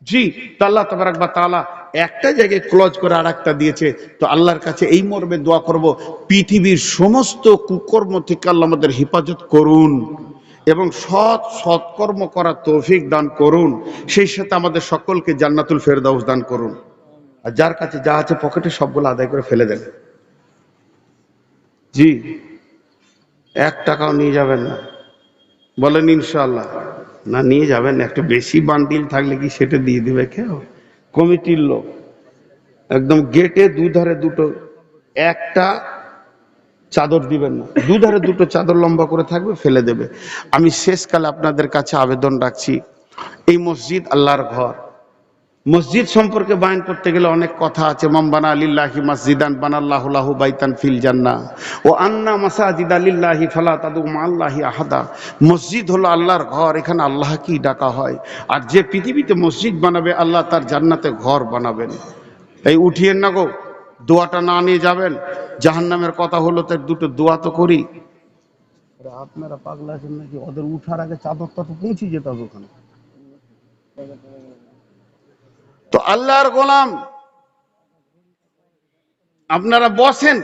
জি, আল্লাহ তাবারক ওয়া তাআলা একটা জায়গায় ক্লোজ করে আর একটা দিয়েছে। তো আল্লাহর কাছে এই মর্মে দোয়া করব, পৃথিবীর সমস্ত কুকর্ম থেকে আল্লাহ আমাদের হেফাজত করুন এবং সৎ সৎকর্ম করার তৌফিক দান করুন। সেই সাথে আমাদের সকলকে জান্নাতুল ফেরদাউস দান করুন। আর যার কাছে যা আছে পকেটে সবগুলো আদায় করে ফেলে দেন। জি, 1 টাকাও নিয়ে যাবেন না, বলেন ইনশাআল্লাহ। না নিয়ে যাবেন, একটু বেশি বান্ডিল থাকলে কি সেটা দিয়ে দিবে কেউ? কমিটির লোক একদম গেটে দুধারে দুটো, একটা চাদর দিবেন না, দুধারে দুটো চাদর লম্বা করে থাকবে, ফেলে দেবে। আমি শেষকালে আপনাদের কাছে আবেদন রাখছি, এই মসজিদ আল্লাহর ঘর। মসজিদ সম্পর্কে বয়ান করতে গেলে অনেক কথা আছে। মান বানা লিল্লাহি মসজিদান বানাল্লাহু লাহু বাইতান ফিল জান্নাহ ও আন্না মাসাজিদা লিল্লাহি ফালা তাদউ মাআল্লাহি আহাদা। মসজিদ হলো আল্লাহর ঘর, এখানে আল্লাহকেই ডাকা হয়। আর যে পৃথিবীতে মসজিদ বানাবে আল্লাহ তার জান্নাতে ঘর বানাবেন। এই উঠিয়েন না গো, দোয়াটা না নিয়ে যাবেন। জাহান্নামের কথা হলো, তার দুটো দোয়া তো করি। আপনারা পাগলা আছেন নাকি? ওদের উঠার আগে চাদরটা তো পৌঁছে যেতে হবে ওখানে। তো আল্লাহর গোলাম, আপনারা বসেন,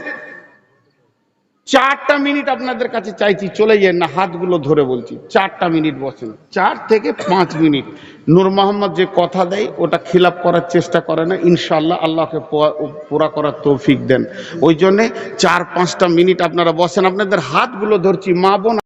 4টা মিনিট আপনাদের কাছে চাইছি, চলে যান না, হাতগুলো ধরে বলছি, 4টা মিনিট বসেন, 4 থেকে 5 মিনিট। নূর মোহাম্মদ যে কথা দেয় ওটা খিলাপ করার চেষ্টা করে না, ইনশাআল্লাহ আল্লাহকে পুরা করার তৌফিক দেন। ওই জন্যে 4-5টা মিনিট আপনারা বসেন, আপনাদের হাতগুলো ধরছি। মা বোন